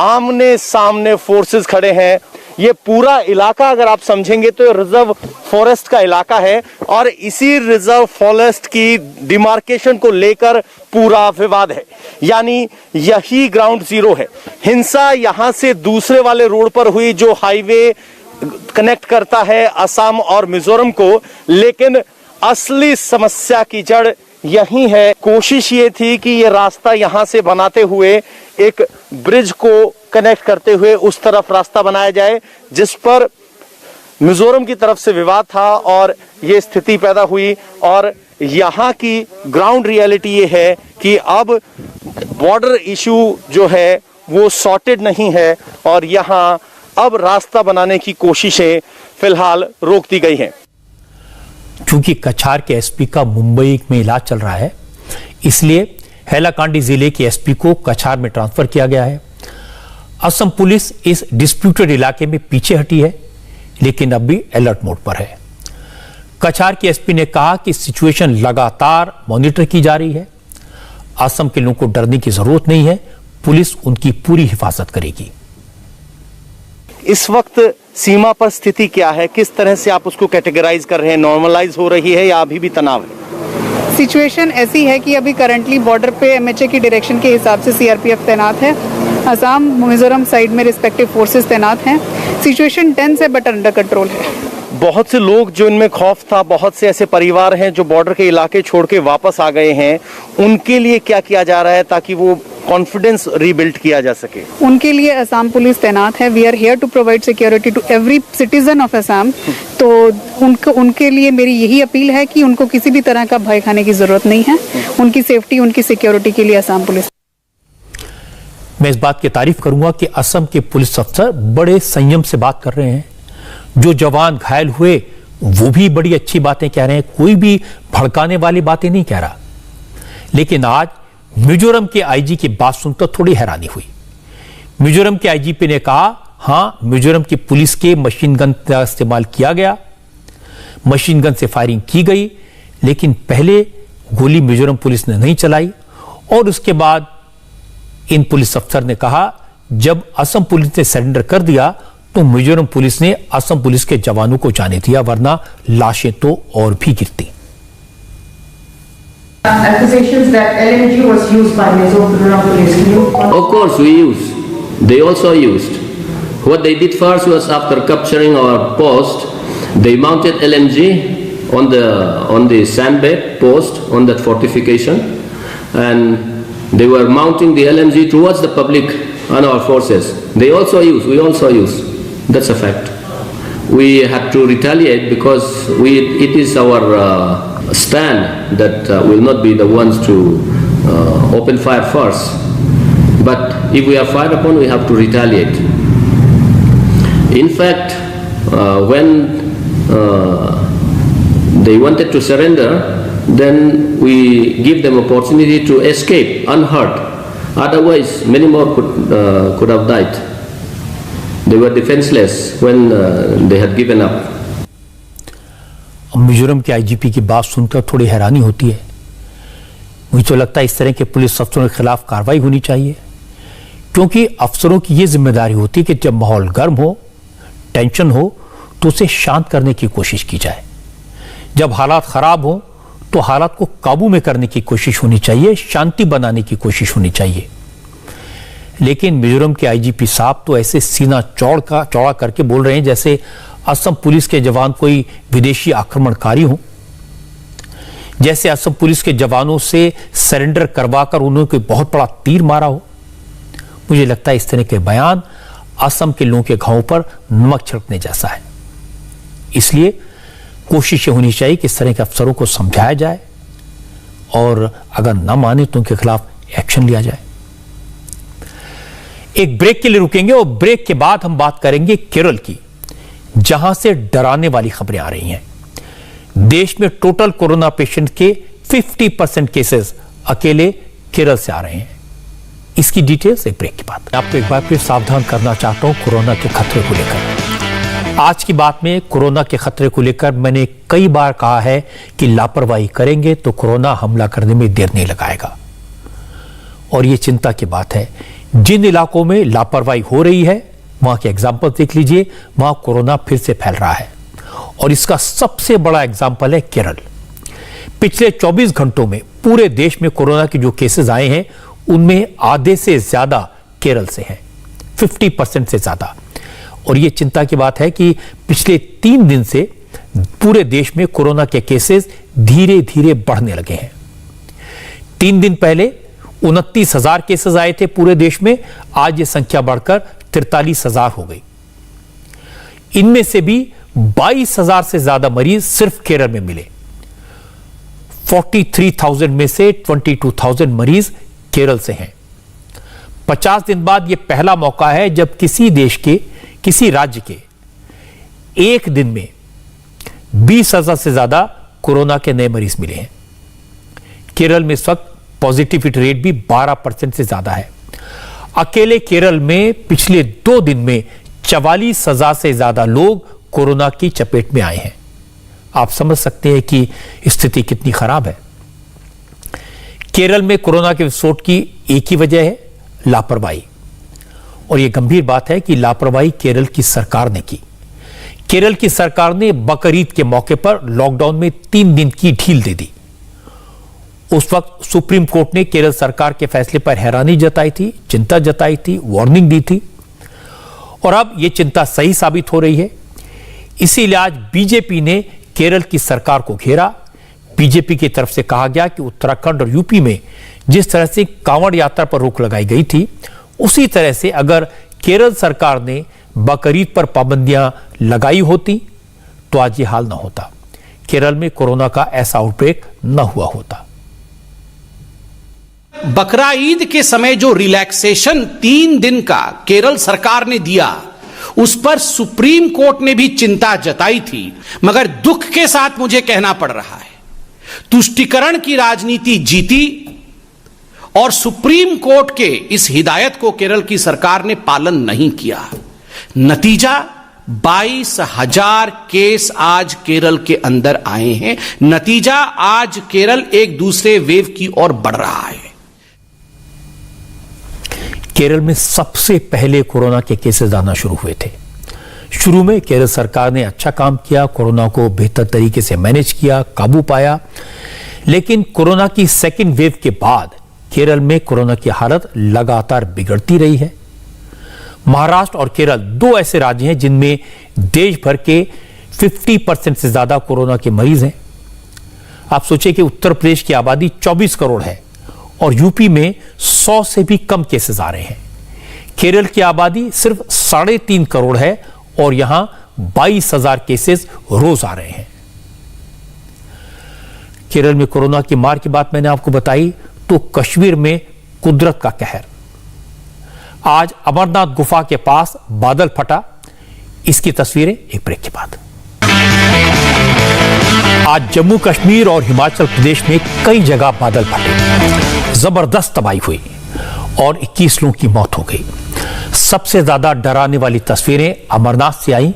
आमने सामने फोर्सेस खड़े हैं। ये पूरा इलाका अगर आप समझेंगे तो रिजर्व फॉरेस्ट का इलाका है और इसी रिजर्व फॉरेस्ट की डिमार्केशन को लेकर पूरा विवाद है, यानी यही ग्राउंड जीरो है। हिंसा यहां से दूसरे वाले रोड पर हुई जो हाईवे कनेक्ट करता है असम और मिजोरम को, लेकिन असली समस्या की जड़ यही है। कोशिश ये थी कि ये रास्ता यहां से बनाते हुए एक ब्रिज को कनेक्ट करते हुए उस तरफ रास्ता बनाया जाए, जिस पर मिजोरम की तरफ से विवाद था और ये स्थिति पैदा हुई। और यहाँ की ग्राउंड रियलिटी ये है कि अब बॉर्डर इशू जो है वो सॉर्टेड नहीं है और यहाँ अब रास्ता बनाने की कोशिशें फिलहाल रोक दी गई हैं। चूंकि कछार के एसपी का मुंबई में इलाज चल रहा है, इसलिए हैलाकांडी जिले के एसपी को कछार में ट्रांसफर किया गया है। असम पुलिस इस डिस्प्यूटेड इलाके में पीछे हटी है, लेकिन अब भी अलर्ट मोड पर है। कछार के एसपी ने कहा कि सिचुएशन लगातार मॉनिटर की जा रही है। असम के लोगों को डरने की जरूरत नहीं है, पुलिस उनकी पूरी हिफाजत करेगी। इस वक्त सीमा पर स्थिति क्या है, किस तरह से आप उसको कैटेगराइज कर रहे हैं? नॉर्मलाइज हो रही है या अभी भी तनाव है? सिचुएशन ऐसी है कि अभी करंटली बॉर्डर पे एमएचए की डायरेक्शन के हिसाब से सीआरपीएफ तैनात है। असम मिजोरम साइड में रिस्पेक्टिव फोर्सेस तैनात हैं। सिचुएशन टेंस है बट अंडर कंट्रोल है। बहुत से लोग जो इनमें खौफ था, बहुत से ऐसे परिवार हैं जो बॉर्डर के इलाके छोड़ के वापस आ गए हैं, उनके लिए क्या किया जा रहा है ताकि वो कॉन्फिडेंस रीबिल्ड किया जा सके? उनके लिए असम पुलिस तैनात है। We are here to provide security to every citizen of Assam. तो उनके लिए मेरी यही अपील है कि उनको किसी भी तरह का भय खाने की जरूरत नहीं है। उनकी सेफ्टी, उनकी सिक्योरिटी के लिए असम पुलिस। मैं इस बात की तारीफ करूंगा कि असम के पुलिस अफसर बड़े संयम से बात कर रहे हैं। जो जवान घायल हुए वो भी बड़ी अच्छी बातें कह रहे हैं, कोई भी भड़काने वाली बातें नहीं कह रहा। लेकिन आज मिजोरम के आईजी की बात सुनकर थोड़ी हैरानी हुई। मिजोरम के आईजीपी ने कहा, हां, मिजोरम की पुलिस के मशीन गन का इस्तेमाल किया गया, मशीन गन से फायरिंग की गई, लेकिन पहले गोली मिजोरम पुलिस ने नहीं चलाई। और उसके बाद इन पुलिस अफसर ने कहा, जब असम पुलिस ने सरेंडर कर दिया तो मिजोरम पुलिस ने असम पुलिस के जवानों को जाने दिया, वरना लाशें तो और भी गिरती। Accusations that LMG was used by Mizoram police. Of course we used. They also used. What they did first was, after capturing our post, they mounted LMG on the sandbag post on that fortification, and they were mounting the LMG towards the public and our forces. They also used. We also used. That's a fact. We had to retaliate because it is our stand that will not be the ones to open fire first. But if we are fired upon, we have to retaliate. In fact, when they wanted to surrender, then we give them opportunity to escape unhurt. Otherwise, many more could have died. They were defenseless when they had given up. Mizoram के IGP की बात सुनकर थोड़ी हैरानी होती है। मुझे तो लगता है इस तरह के पुलिस अफसरों के खिलाफ कार्रवाई होनी चाहिए, क्योंकि अफसरों की यह जिम्मेदारी होती है कि जब माहौल गर्म हो, टेंशन हो, तो उसे शांत करने की कोशिश की जाए। जब हालात खराब हो तो हालात को काबू में करने की कोशिश होनी चाहिए, शांति बनाने की कोशिश होनी चाहिए। लेकिन मिजोरम के आईजीपी साहब तो ऐसे सीना चौड़ा करके बोल रहे हैं जैसे असम पुलिस के जवान कोई विदेशी आक्रमणकारी हो, जैसे असम पुलिस के जवानों से सरेंडर करवाकर उन्होंने कोई बहुत बड़ा तीर मारा हो। मुझे लगता है इस तरह के बयान असम के लोगों के घावों पर नमक छिड़कने जैसा है। इसलिए कोशिश ये होनी चाहिए कि इस तरह के अफसरों को समझाया जाए और अगर न माने तो उनके खिलाफ एक्शन लिया जाए। एक ब्रेक के लिए रुकेंगे और ब्रेक के बाद हम बात करेंगे केरल की, जहां से डराने वाली खबरें आ रही हैं। देश में टोटल कोरोना पेशेंट के 50% केसेस अकेले केरल से आ रहे हैं। इसकी डिटेल्स एक ब्रेक के बाद। आपको एक बार फिर सावधान करना चाहता हूं कोरोना के खतरे को लेकर। आज की बात में कोरोना के खतरे को लेकर मैंने कई बार कहा है कि लापरवाही करेंगे तो कोरोना हमला करने में देर नहीं लगाएगा। और यह चिंता की बात है, जिन इलाकों में लापरवाही हो रही है वहां के एग्जाम्पल देख लीजिए, वहां कोरोना फिर से फैल रहा है। और इसका सबसे बड़ा एग्जाम्पल है केरल। पिछले 24 घंटों में पूरे देश में कोरोना के जो केसेस आए हैं उनमें आधे से ज्यादा केरल से हैं, 50% से ज्यादा। और यह चिंता की बात है कि पिछले 3 दिन से पूरे देश में कोरोना के केसेस धीरे धीरे बढ़ने लगे हैं। 3 दिन पहले 29,000 केसेस आए थे पूरे देश में, आज ये संख्या बढ़कर 43,000 हो गई। इनमें से भी 22,000 से ज्यादा मरीज सिर्फ केरल में मिले। 43,000 में से 22,000 मरीज केरल से हैं। 50 दिन बाद यह पहला मौका है जब किसी देश के, किसी राज्य के एक दिन में 20,000 से ज्यादा कोरोना के नए मरीज मिले हैं। केरल में इस वक्त पॉजिटिविटी रेट भी 12% से ज्यादा है। अकेले केरल में पिछले 2 दिन में 44,000 से ज्यादा लोग कोरोना की चपेट में आए हैं। आप समझ सकते हैं कि स्थिति कितनी खराब है। केरल में कोरोना के विस्फोट की एक ही वजह है, लापरवाही। और यह गंभीर बात है कि लापरवाही केरल की सरकार ने की। केरल की सरकार ने बकरीद के मौके पर लॉकडाउन में 3 दिन की ढील दे दी। उस वक्त सुप्रीम कोर्ट ने केरल सरकार के फैसले पर हैरानी जताई थी, चिंता जताई थी, वार्निंग दी थी। और अब यह चिंता सही साबित हो रही है। इसीलिए आज बीजेपी ने केरल की सरकार को घेरा। बीजेपी की तरफ से कहा गया कि उत्तराखंड और यूपी में जिस तरह से कांवड़ यात्रा पर रोक लगाई गई थी, उसी तरह से अगर केरल सरकार ने बकरीद पर पाबंदियां लगाई होती तो आज ये हाल ना होता, केरल में कोरोना का ऐसा आउटब्रेक न हुआ होता। बकरा ईद के समय जो रिलैक्सेशन 3 दिन का केरल सरकार ने दिया, उस पर सुप्रीम कोर्ट ने भी चिंता जताई थी। मगर दुख के साथ मुझे कहना पड़ रहा है, तुष्टीकरण की राजनीति जीती और सुप्रीम कोर्ट के इस हिदायत को केरल की सरकार ने पालन नहीं किया। नतीजा 22,000 केस आज केरल के अंदर आए हैं। नतीजा आज केरल एक दूसरे वेव की ओर बढ़ रहा है। केरल में सबसे पहले कोरोना के केसेस आना शुरू हुए थे। शुरू में केरल सरकार ने अच्छा काम किया, कोरोना को बेहतर तरीके से मैनेज किया, काबू पाया। लेकिन कोरोना की सेकेंड वेव के बाद केरल में कोरोना की हालत लगातार बिगड़ती रही है। महाराष्ट्र और केरल 2 ऐसे राज्य हैं जिनमें देश भर के 50% से ज्यादा कोरोना के मरीज हैं। आप सोचिए कि उत्तर प्रदेश की आबादी 24 करोड़ है और यूपी में 100 से भी कम केसेस आ रहे हैं। केरल की आबादी सिर्फ 3.5 करोड़ है और यहां 22,000 केसेस रोज आ रहे हैं। केरल में कोरोना की मार की बात मैंने आपको बताई, तो कश्मीर में कुदरत का कहर। आज अमरनाथ गुफा के पास बादल फटा, इसकी तस्वीरें एक ब्रेक के बाद। आज जम्मू कश्मीर और हिमाचल प्रदेश में कई जगह बादल फटे, जबरदस्त तबाही हुई और 21 लोगों की मौत हो गई। सबसे ज्यादा डराने वाली तस्वीरें अमरनाथ से आई।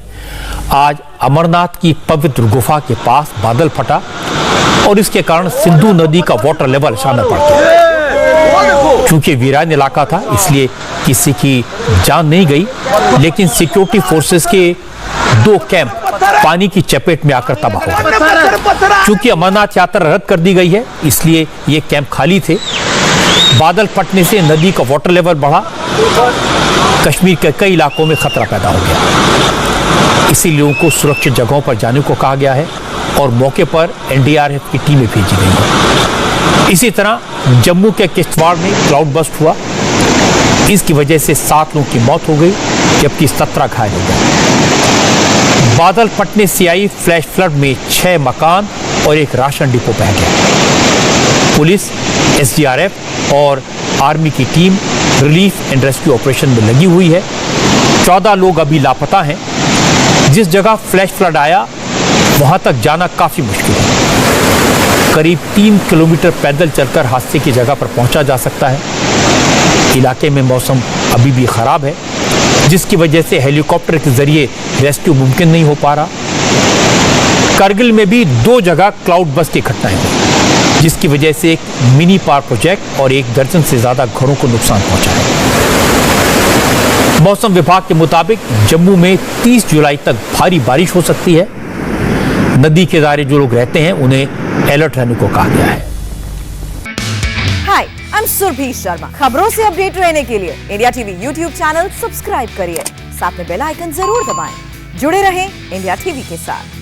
आज अमरनाथ की पवित्र गुफा के पास बादल फटा और इसके कारण सिंधु नदी का वाटर लेवल अचानक बढ़ गया। चूंकि वीरान इलाका था इसलिए किसी की जान नहीं गई, लेकिन सिक्योरिटी फोर्सेस के 2 कैंप पानी की चपेट में आकर तबाह हो गए। चूंकि अमरनाथ यात्रा रद्द कर दी गई है इसलिए ये कैंप खाली थे, बादल फटने से नदी का वाटर लेवल बढ़ा, कश्मीर के कई इलाकों में खतरा पैदा हो गया। इसीलिए लोगों को सुरक्षित जगहों पर जाने को कहा गया है और मौके पर एनडीआरएफ की टीमें भेजी गई हैं। इसी तरह जम्मू के किश्तवाड़ में क्लाउड बस्ट हुआ, इसकी वजह से 7 लोगों की मौत हो गई जबकि 17 घायल हो गए। बादल फटने से आई फ्लैश फ्लड में 6 मकान और एक राशन डिपो बह गया। पुलिस, एसडीआरएफ और आर्मी की team relief and rescue operation में लगी हुई है। 14 लोग अभी लापता हैं। जिस जगह फ्लैश फ्लड आया वहां तक जाना काफी मुश्किल है। करीब 3 किलोमीटर पैदल चलकर हादसे की जगह पर पहुंचा जा सकता है। इलाके में मौसम अभी भी खराब है, जिसकी वजह से हेलीकॉप्टर के जरिए रेस्क्यू मुमकिन नहीं हो पा रहा। करगिल में भी 2 जगह क्लाउड बस्ट की घटनाएं हुई, जिसकी वजह से एक मिनी पावर प्रोजेक्ट और 1 दर्जन से ज्यादा घरों को नुकसान पहुंचा है। मौसम विभाग के मुताबिक जम्मू में 30 जुलाई तक भारी बारिश हो सकती है। नदी के किनारे जो लोग रहते हैं उन्हें अलर्ट रहने को कहा गया है। हाय, आई एम सुरभि शर्मा। खबरों से अपडेट रहने के लिए India TV YouTube channel subscribe करिए, साथ में बेल आइकन जरूर दबाएं। जुड़े रहें इंडिया टीवी के साथ।